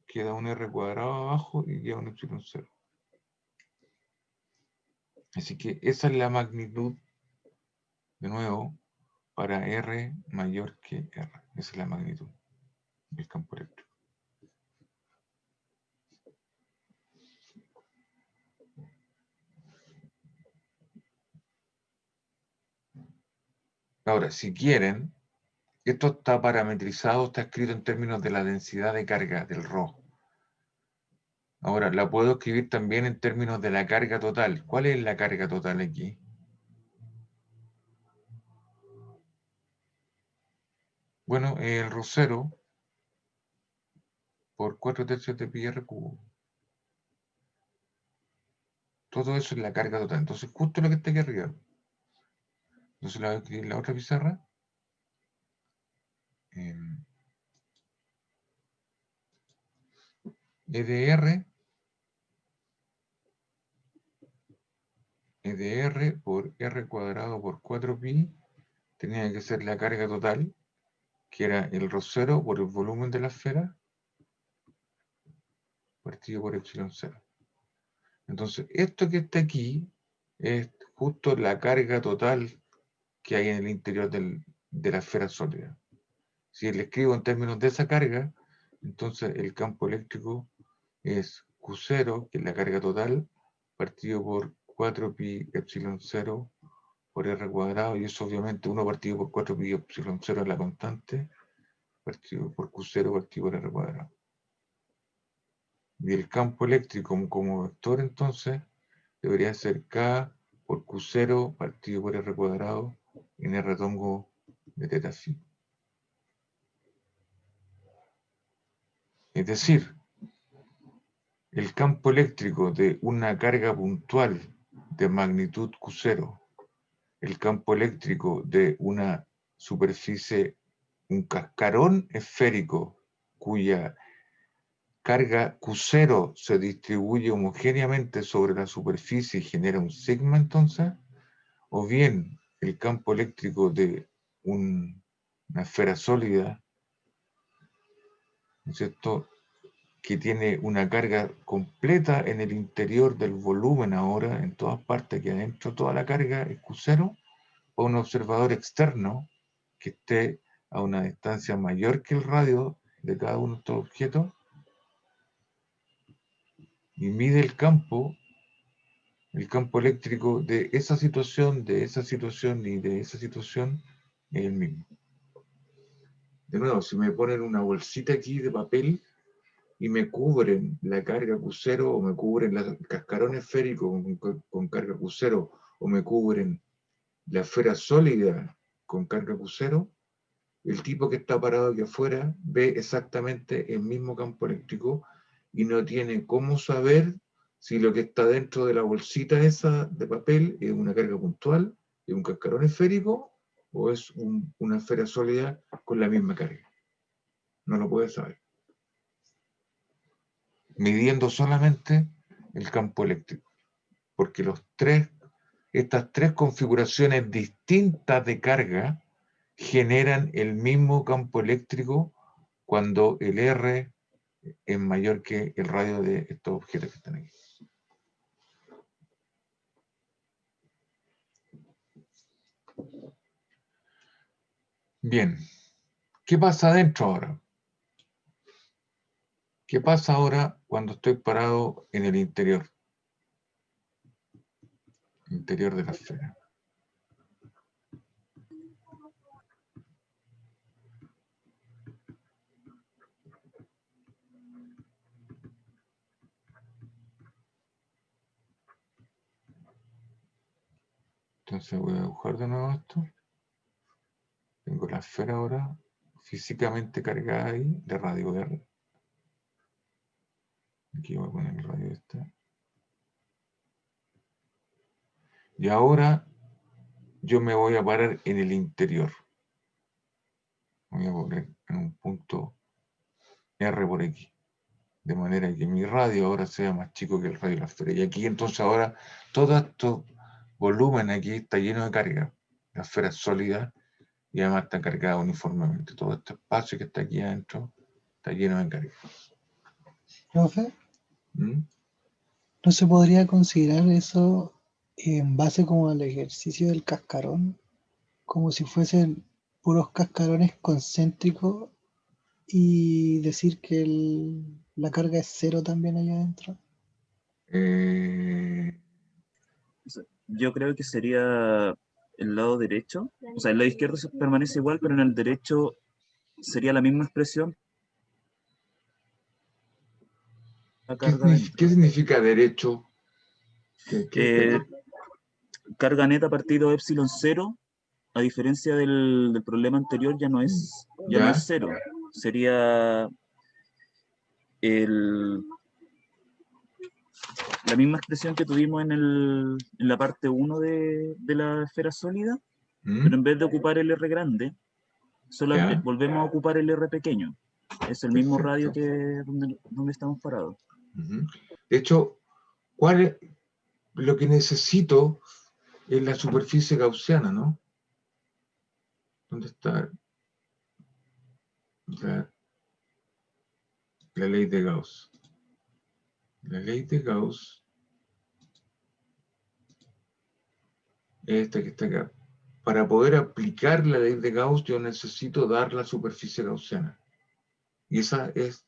Queda un R cuadrado abajo y queda un epsilon 0. Así que esa es la magnitud, de nuevo, para R mayor que R. Esa es la magnitud del campo eléctrico. Ahora, si quieren, esto está parametrizado, está escrito en términos de la densidad de carga, del ρ. Ahora, la puedo escribir también en términos de la carga total. ¿Cuál es la carga total aquí? Bueno, el ρ0 por 4/3 de pi r cubo. Todo eso es la carga total. Entonces, justo lo que está aquí arriba. Entonces, la voy a escribir en la otra pizarra. EDR por R cuadrado por 4pi tenía que ser la carga total, que era el ρ0 por el volumen de la esfera, partido por epsilon 0. Entonces, esto que está aquí es justo la carga total que hay en el interior de la esfera sólida. Si le escribo en términos de esa carga, entonces el campo eléctrico es Q0, que es la carga total, partido por 4pi epsilon 0 por R cuadrado, y eso obviamente 1 partido por 4pi epsilon 0 es la constante, partido por Q0 partido por R cuadrado. Y el campo eléctrico como vector entonces debería ser K por Q0 partido por R cuadrado en R tongo de teta phi. Es decir, el campo eléctrico de una carga puntual de magnitud Q0, el campo eléctrico de una superficie, un cascarón esférico cuya carga Q0 se distribuye homogéneamente sobre la superficie y genera un sigma entonces, o bien el campo eléctrico de una esfera sólida, ¿no es cierto?, que tiene una carga completa en el interior del volumen ahora, en todas partes, que adentro toda la carga es Q0, o un observador externo que esté a una distancia mayor que el radio de cada uno de estos objetos y mide el campo eléctrico de esa situación y de esa situación es el mismo. De nuevo, si me ponen una bolsita aquí de papel y me cubren la carga Q0 o me cubren el cascarón esférico con carga Q0 o me cubren la esfera sólida con carga Q0, el tipo que está parado aquí afuera ve exactamente el mismo campo eléctrico y no tiene cómo saber si lo que está dentro de la bolsita esa de papel es una carga puntual, es un cascarón esférico o es una esfera sólida con la misma carga. No lo puede saber. Midiendo solamente el campo eléctrico. Porque estas tres configuraciones distintas de carga generan el mismo campo eléctrico cuando el R es mayor que el radio de estos objetos que están aquí. Bien, ¿qué pasa adentro ahora? ¿Qué pasa ahora cuando estoy parado en el interior de la esfera? Entonces voy a dibujar de nuevo esto. Tengo la esfera ahora físicamente cargada ahí de radio R. Aquí voy a poner el radio este. Y ahora yo me voy a parar en el interior. voy a poner en un punto R por X, de manera que mi radio ahora sea más chico que el radio de la esfera. Y aquí entonces ahora todo este volumen aquí está lleno de carga. La esfera es sólida y además está cargada uniformemente. Todo este espacio que está aquí adentro está lleno de carga. Profe, ¿Mm? ¿no se podría considerar eso en base como al ejercicio del cascarón? Como si fuesen puros cascarones concéntricos y decir que la carga es cero también allá adentro. O sea, yo creo que sería el lado derecho. O sea, el lado izquierdo permanece igual, pero en el derecho sería la misma expresión. La carga ¿Qué dentro. significa derecho? Eh, carga neta partido epsilon 0, a diferencia del problema anterior, ya no es ¿Ya? cero. Sería la misma expresión que tuvimos en la parte 1 de la esfera sólida, ¿Mm? pero en vez de ocupar el R grande, solo ¿Ya? volvemos a ocupar el R pequeño. Es el mismo radio Perfecto. que donde estamos parados. Ujú. De hecho, lo que necesito es la superficie gaussiana, ¿no? ¿Dónde está la ley de Gauss? La ley de Gauss es esta que está acá. Para poder aplicar la ley de Gauss, yo necesito dar la superficie gaussiana. Y esa es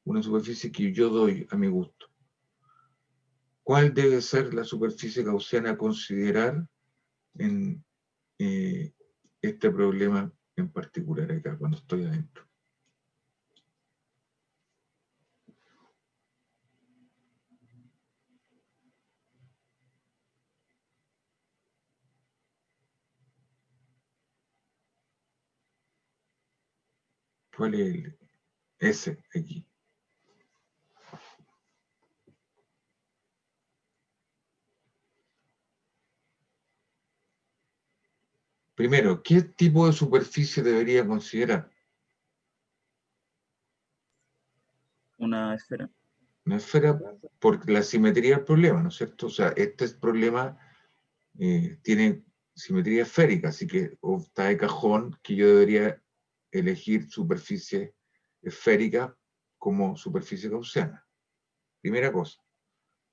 una superficie que yo doy a mi gusto. ¿Cuál debe ser la superficie gaussiana a considerar en este problema en particular acá, cuando estoy adentro? ¿Cuál es el S aquí? Primero, ¿qué tipo de superficie debería considerar? Una esfera. Una esfera, por la simetría del problema, ¿no es cierto? O sea, este problema tiene simetría esférica, así que está de cajón que yo debería elegir superficie esférica como superficie gaussiana. Primera cosa.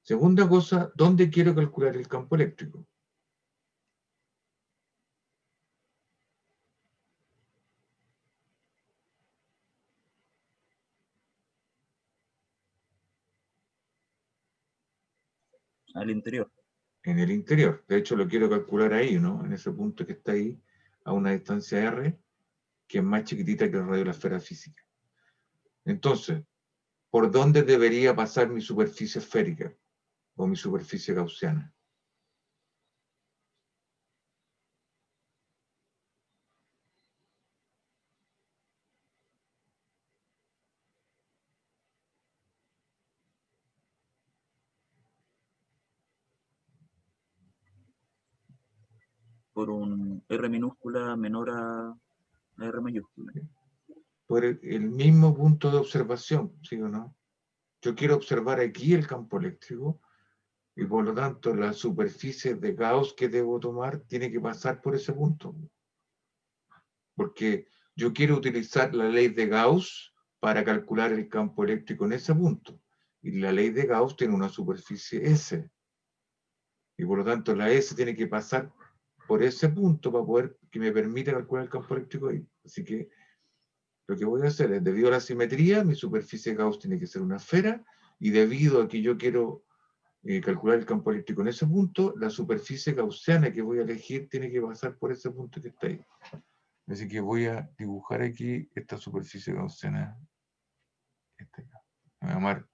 Segunda cosa, ¿dónde quiero calcular el campo eléctrico? Al interior. En el interior. De hecho, lo quiero calcular ahí, ¿no? En ese punto que está ahí, a una distancia R, que es más chiquitita que el radio de la esfera física. Entonces, ¿por dónde debería pasar mi superficie esférica o mi superficie gaussiana? Por un R minúscula menor a R mayúscula. Por el mismo punto de observación, ¿sí o no? Yo quiero observar aquí el campo eléctrico y por lo tanto la superficie de Gauss que debo tomar tiene que pasar por ese punto. Porque yo quiero utilizar la ley de Gauss para calcular el campo eléctrico en ese punto. Y la ley de Gauss tiene una superficie S. Y por lo tanto la S tiene que pasar por ese punto para poder que me permita calcular el campo eléctrico ahí. Así que lo que voy a hacer es, debido a la simetría, mi superficie Gauss tiene que ser una esfera, y debido a que yo quiero calcular el campo eléctrico en ese punto, la superficie gaussiana que voy a elegir tiene que pasar por ese punto que está ahí. Así que voy a dibujar aquí esta superficie gaussiana. Voy a llamar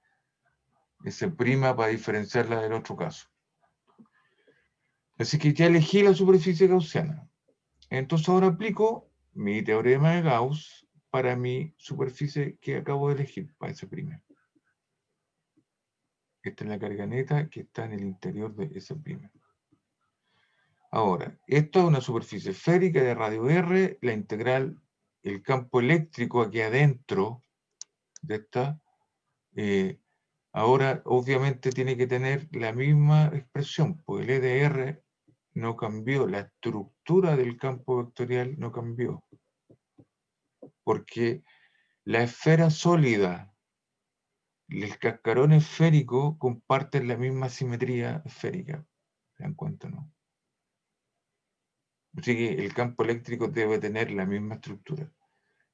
S' para diferenciarla del otro caso. Así que ya elegí la superficie gaussiana. Entonces ahora aplico mi teorema de Gauss para mi superficie que acabo de elegir, para ese primero. Esta es la carga neta que está en el interior de ese primero. Ahora, esto es una superficie esférica de radio R, la integral el campo eléctrico aquí adentro de esta, ahora obviamente tiene que tener la misma expresión, pues el EDR no cambió, la estructura del campo vectorial no cambió, porque la esfera sólida y el cascarón esférico comparten la misma simetría esférica. ¿Se dan cuenta, no? Así que el campo eléctrico debe tener la misma estructura.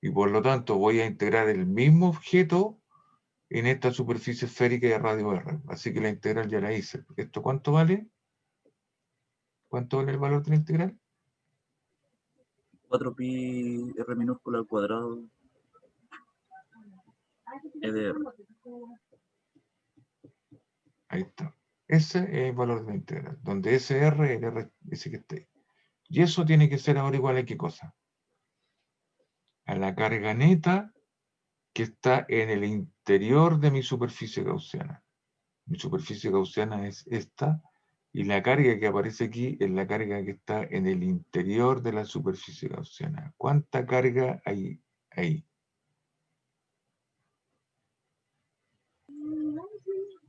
Y por lo tanto voy a integrar el mismo objeto en esta superficie esférica de radio R. Así que la integral ya la hice. ¿Esto cuánto vale? ¿Cuánto vale el valor de la integral? 4pi r minúscula al cuadrado EDR. Ahí está. Ese es el valor de la integral. Donde SR es el R, ese que está ahí. Y eso tiene que ser ahora igual a qué cosa? A la carga neta que está en el interior de mi superficie gaussiana. Mi superficie gaussiana es esta, y la carga que aparece aquí es la carga que está en el interior de la superficie gaussiana. ¿Cuánta carga hay ahí?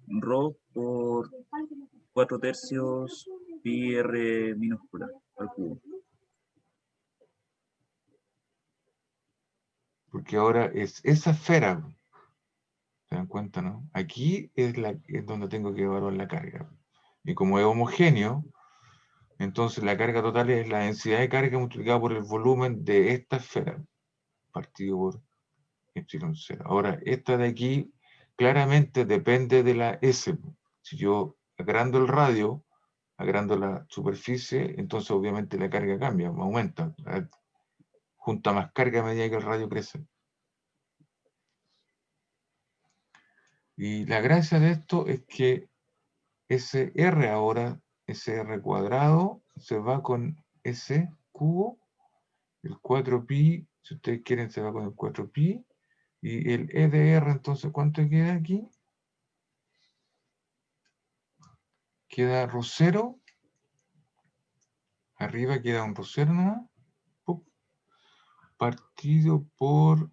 Rho por 4/3 pi r minúscula al cubo. Porque ahora es esa esfera. ¿Se dan cuenta, no? Aquí es donde tengo que evaluar la carga. Y como es homogéneo, entonces la carga total es la densidad de carga multiplicada por el volumen de esta esfera, partido por epsilon 0. Ahora, esta de aquí claramente depende de la S. Si yo agrando el radio, agrando la superficie, entonces obviamente la carga cambia, aumenta. Junta más carga a medida que el radio crece. Y la gracia de esto es que SR ahora, SR cuadrado, se va con S cubo, el 4pi, si ustedes quieren se va con el 4pi, y el EDR entonces, ¿cuánto queda aquí? Queda rho0, arriba queda un rho0 nomás, partido por,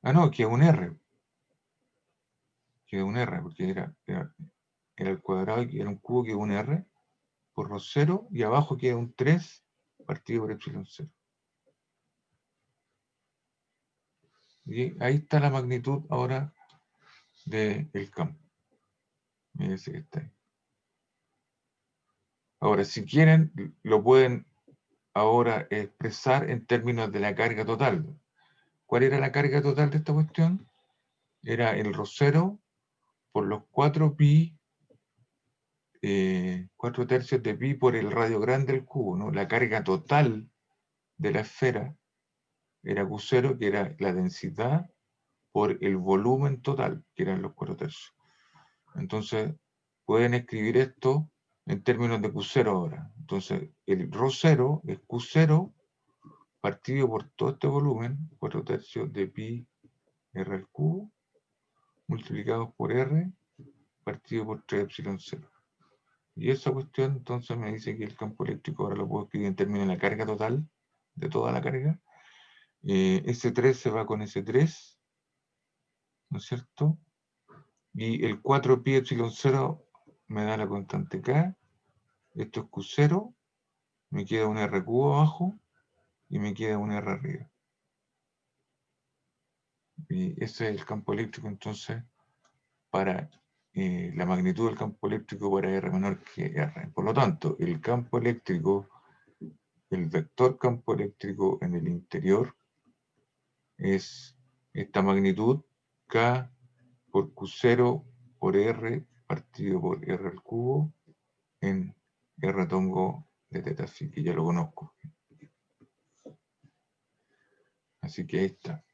no, queda un R, porque era el cuadrado, era un cubo, queda un R, por rho0, y abajo queda un 3, partido por epsilon 0. Y ahí está la magnitud ahora del campo. Miren ese que está ahí. Ahora, si quieren, lo pueden ahora expresar en términos de la carga total. ¿Cuál era la carga total de esta cuestión? Era el rho0 por los 4pi, 4/3 de pi por el radio grande del cubo, ¿no? La carga total de la esfera era Q0, que era la densidad por el volumen total, que eran los 4/3. Entonces, pueden escribir esto en términos de Q0 ahora. Entonces, el ρ0 es Q0 partido por todo este volumen, 4/3 de pi r al cubo, multiplicados por r, partido por 3 epsilon 0. Y esa cuestión entonces me dice que el campo eléctrico ahora lo puedo escribir en términos de la carga total, de toda la carga. S3 se va con S3, ¿no es cierto? Y el 4pi epsilon 0 me da la constante K. Esto es Q0, me queda un R cubo abajo y me queda un R arriba. Y ese es el campo eléctrico entonces para la magnitud del campo eléctrico para R menor que R. Por lo tanto, el campo eléctrico, el vector campo eléctrico en el interior es esta magnitud K por Q0 por R partido por R al cubo en R tongo de teta phi, que ya lo conozco. Así que ahí está.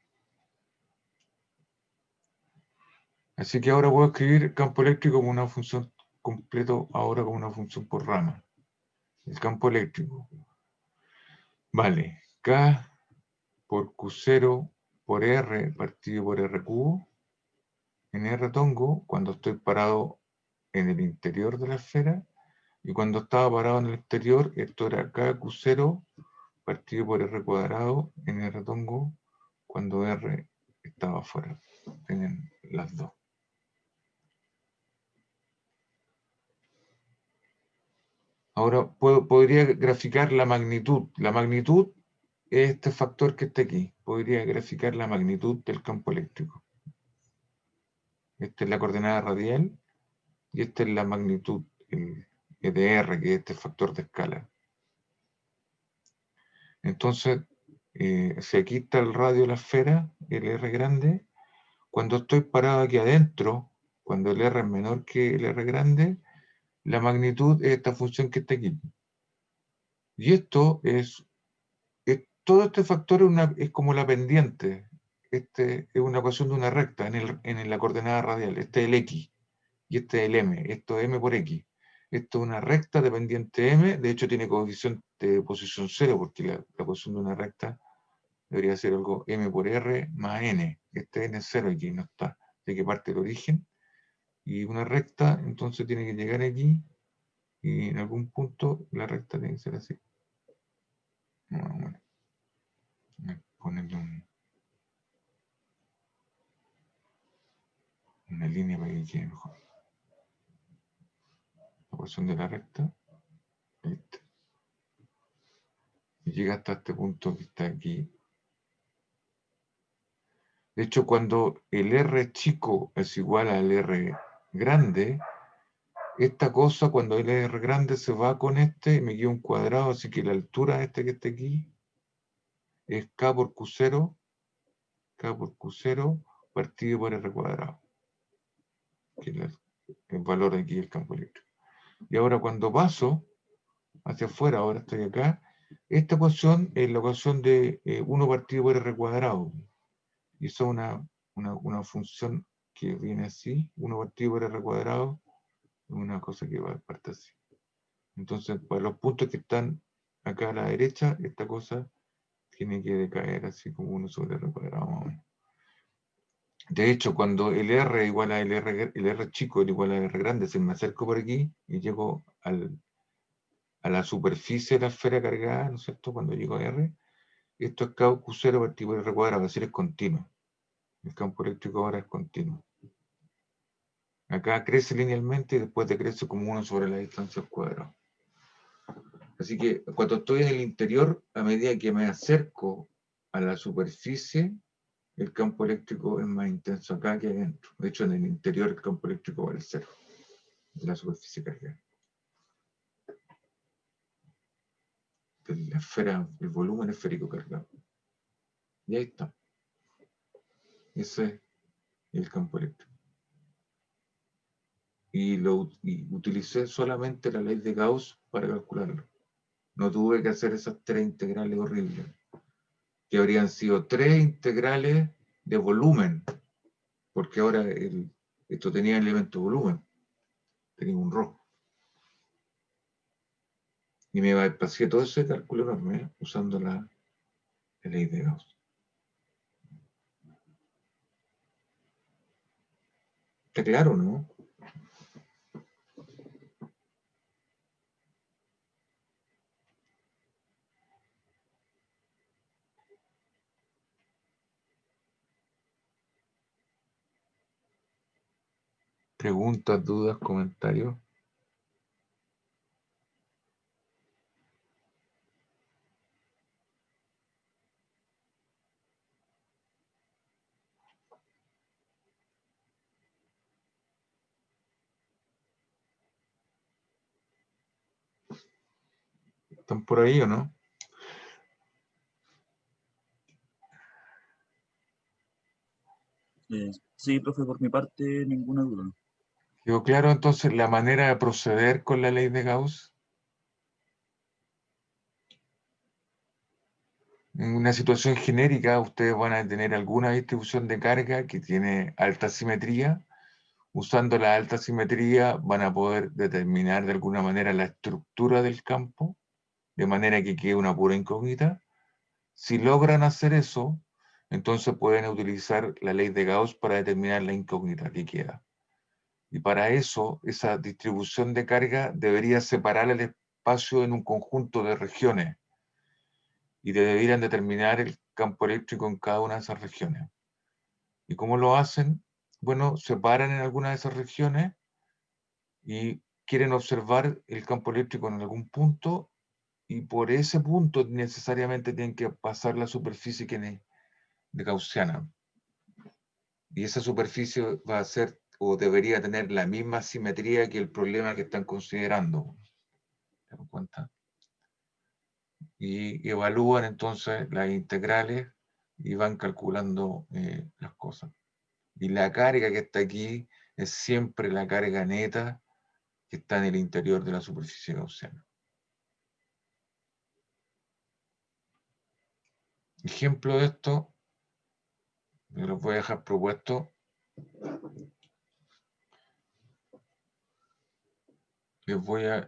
Así que ahora puedo escribir campo eléctrico como una función completo, ahora como una función por rama. El campo eléctrico vale K por Q0 por R partido por R cubo en R tongo cuando estoy parado en el interior de la esfera, y cuando estaba parado en el exterior esto era K Q0 partido por R cuadrado en R tongo cuando R estaba afuera. Tienen las dos. Ahora podría graficar la magnitud. La magnitud es este factor que está aquí. Podría graficar la magnitud del campo eléctrico. Esta es la coordenada radial y esta es la magnitud de R, que es este factor de escala. Entonces, si aquí está el radio de la esfera, el R grande, cuando estoy parado aquí adentro, cuando el R es menor que el R grande, la magnitud es esta función que está aquí. Y esto todo este factor es como la pendiente. Este es una ecuación de una recta en la coordenada radial. Este es el X y este es el M. Esto es M por X. Esto es una recta de pendiente M. De hecho, tiene coeficiente de posición 0, porque la ecuación de una recta debería ser algo M por R más N. Este N es 0 aquí, no está. De que parte del origen. Y una recta, entonces tiene que llegar aquí. Y en algún punto la recta tiene que ser así. Bueno, ponerle una línea para que quede mejor. La ecuación de la recta. Esta. Y llega hasta este punto que está aquí. De hecho, cuando el R chico es igual al R grande, esta cosa, cuando el R grande se va con este, me queda un cuadrado, así que la altura de este que está aquí es K por Q0, partido por R cuadrado, que es el valor de aquí del campo eléctrico. Y ahora cuando paso hacia afuera, ahora estoy acá, esta ecuación es la ecuación de 1 partido por R cuadrado. Y eso es una función que viene así, 1 partido por R cuadrado, es una cosa que va a partir así. Entonces, para los puntos que están acá a la derecha, esta cosa tiene que decaer así como 1 sobre R cuadrado más o menos. De hecho, cuando el R igual a el R chico es igual a R grande, se me acerco por aquí y llego a la superficie de la esfera cargada, ¿no es cierto? Cuando llego a R, esto es Q0 partido por R cuadrado, es decir, es continuo. El campo eléctrico ahora es continuo. Acá crece linealmente y después decrece como 1 sobre la distancia al cuadrado. Así que cuando estoy en el interior, a medida que me acerco a la superficie, el campo eléctrico es más intenso acá que adentro. De hecho, en el interior el campo eléctrico vale 0 de la superficie cargada. De la esfera, el volumen esférico cargado. Y ahí está. Ese es el campo eléctrico. Y utilicé solamente la ley de Gauss para calcularlo. No tuve que hacer esas 3 integrales horribles, que habrían sido 3 integrales de volumen, porque ahora esto tenía elemento volumen, tenía un ρ. Y me pasé todo ese cálculo enorme usando la ley de Gauss. ¿Está claro, no? Preguntas, dudas, comentarios. ¿Están por ahí o no? Sí, profe, por mi parte, ninguna duda. ¿Quedó claro entonces la manera de proceder con la ley de Gauss? En una situación genérica, ustedes van a tener alguna distribución de carga que tiene alta simetría. Usando la alta simetría van a poder determinar de alguna manera la estructura del campo, de manera que quede una pura incógnita. Si logran hacer eso, entonces pueden utilizar la ley de Gauss para determinar la incógnita que queda. Y para eso, esa distribución de carga debería separar el espacio en un conjunto de regiones. y debieran determinar el campo eléctrico en cada una de esas regiones. ¿Y cómo lo hacen? Bueno, se paran en alguna de esas regiones y quieren observar el campo eléctrico en algún punto, y por ese punto necesariamente tienen que pasar la superficie de gaussiana. Y esa superficie va a ser o debería tener la misma simetría que el problema que están considerando. ¿Te das cuenta? Y evalúan entonces las integrales y van calculando las cosas. Y la carga que está aquí es siempre la carga neta que está en el interior de la superficie gaussiana. Ejemplo de esto, me los voy a dejar propuesto. Les voy a...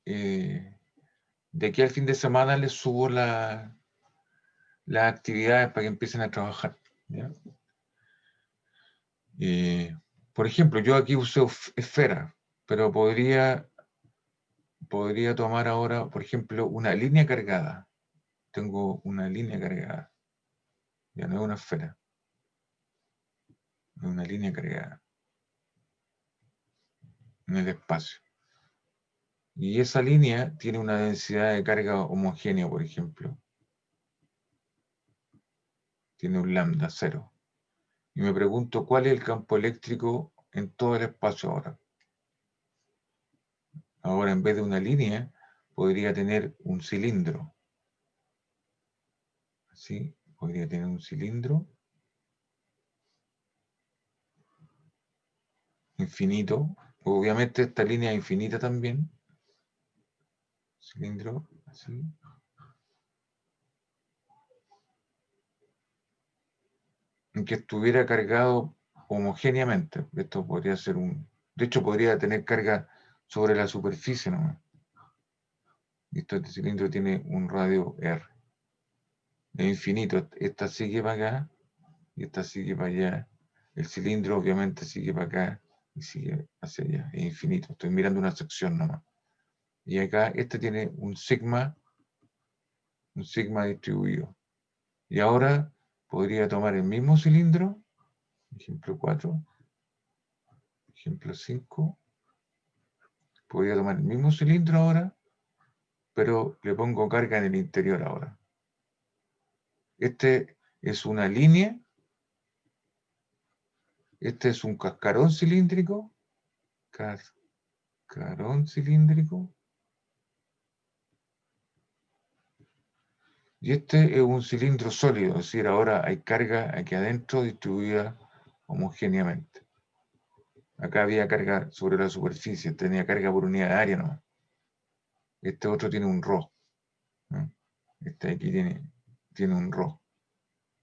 de aquí al fin de semana les subo las actividades para que empiecen a trabajar. ¿Ya? Por ejemplo, yo aquí uso esfera, pero podría tomar ahora, por ejemplo, una línea cargada. Tengo una línea cargada. Ya no es una esfera. Es una línea cargada en el espacio. Y esa línea tiene una densidad de carga homogénea, por ejemplo. Tiene un lambda 0. Y me pregunto cuál es el campo eléctrico en todo el espacio ahora. Ahora, en vez de una línea, podría tener un cilindro. Así, podría tener un cilindro infinito. Obviamente esta línea es infinita también. Cilindro, así. En que estuviera cargado homogéneamente. Esto podría ser un... De hecho, podría tener carga sobre la superficie nomás. Este cilindro tiene un radio R. Es infinito. Esta sigue para acá y esta sigue para allá. El cilindro obviamente sigue para acá y sigue hacia allá. Es infinito. Estoy mirando una sección nomás. Y acá este tiene un sigma distribuido. Y ahora podría tomar el mismo cilindro, ejemplo 4, ejemplo 5. Podría tomar el mismo cilindro ahora, pero le pongo carga en el interior ahora. Este es una línea. Este es un cascarón cilíndrico. Cascarón cilíndrico. Y este es un cilindro sólido, es decir, ahora hay carga aquí adentro distribuida homogéneamente. Acá había carga sobre la superficie, tenía carga por unidad de área nomás. Este otro tiene un ρ. ¿No? Este aquí tiene un ρ.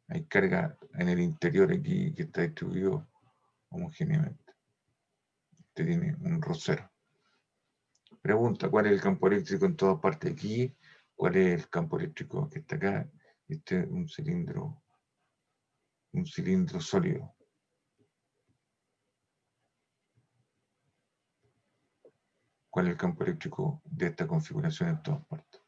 Hay carga en el interior aquí que está distribuido homogéneamente. Este tiene un ρ 0. Pregunta, ¿cuál es el campo eléctrico en todas partes aquí? ¿Cuál es el campo eléctrico que está acá? Este es un cilindro sólido. ¿Cuál es el campo eléctrico de esta configuración en todas partes?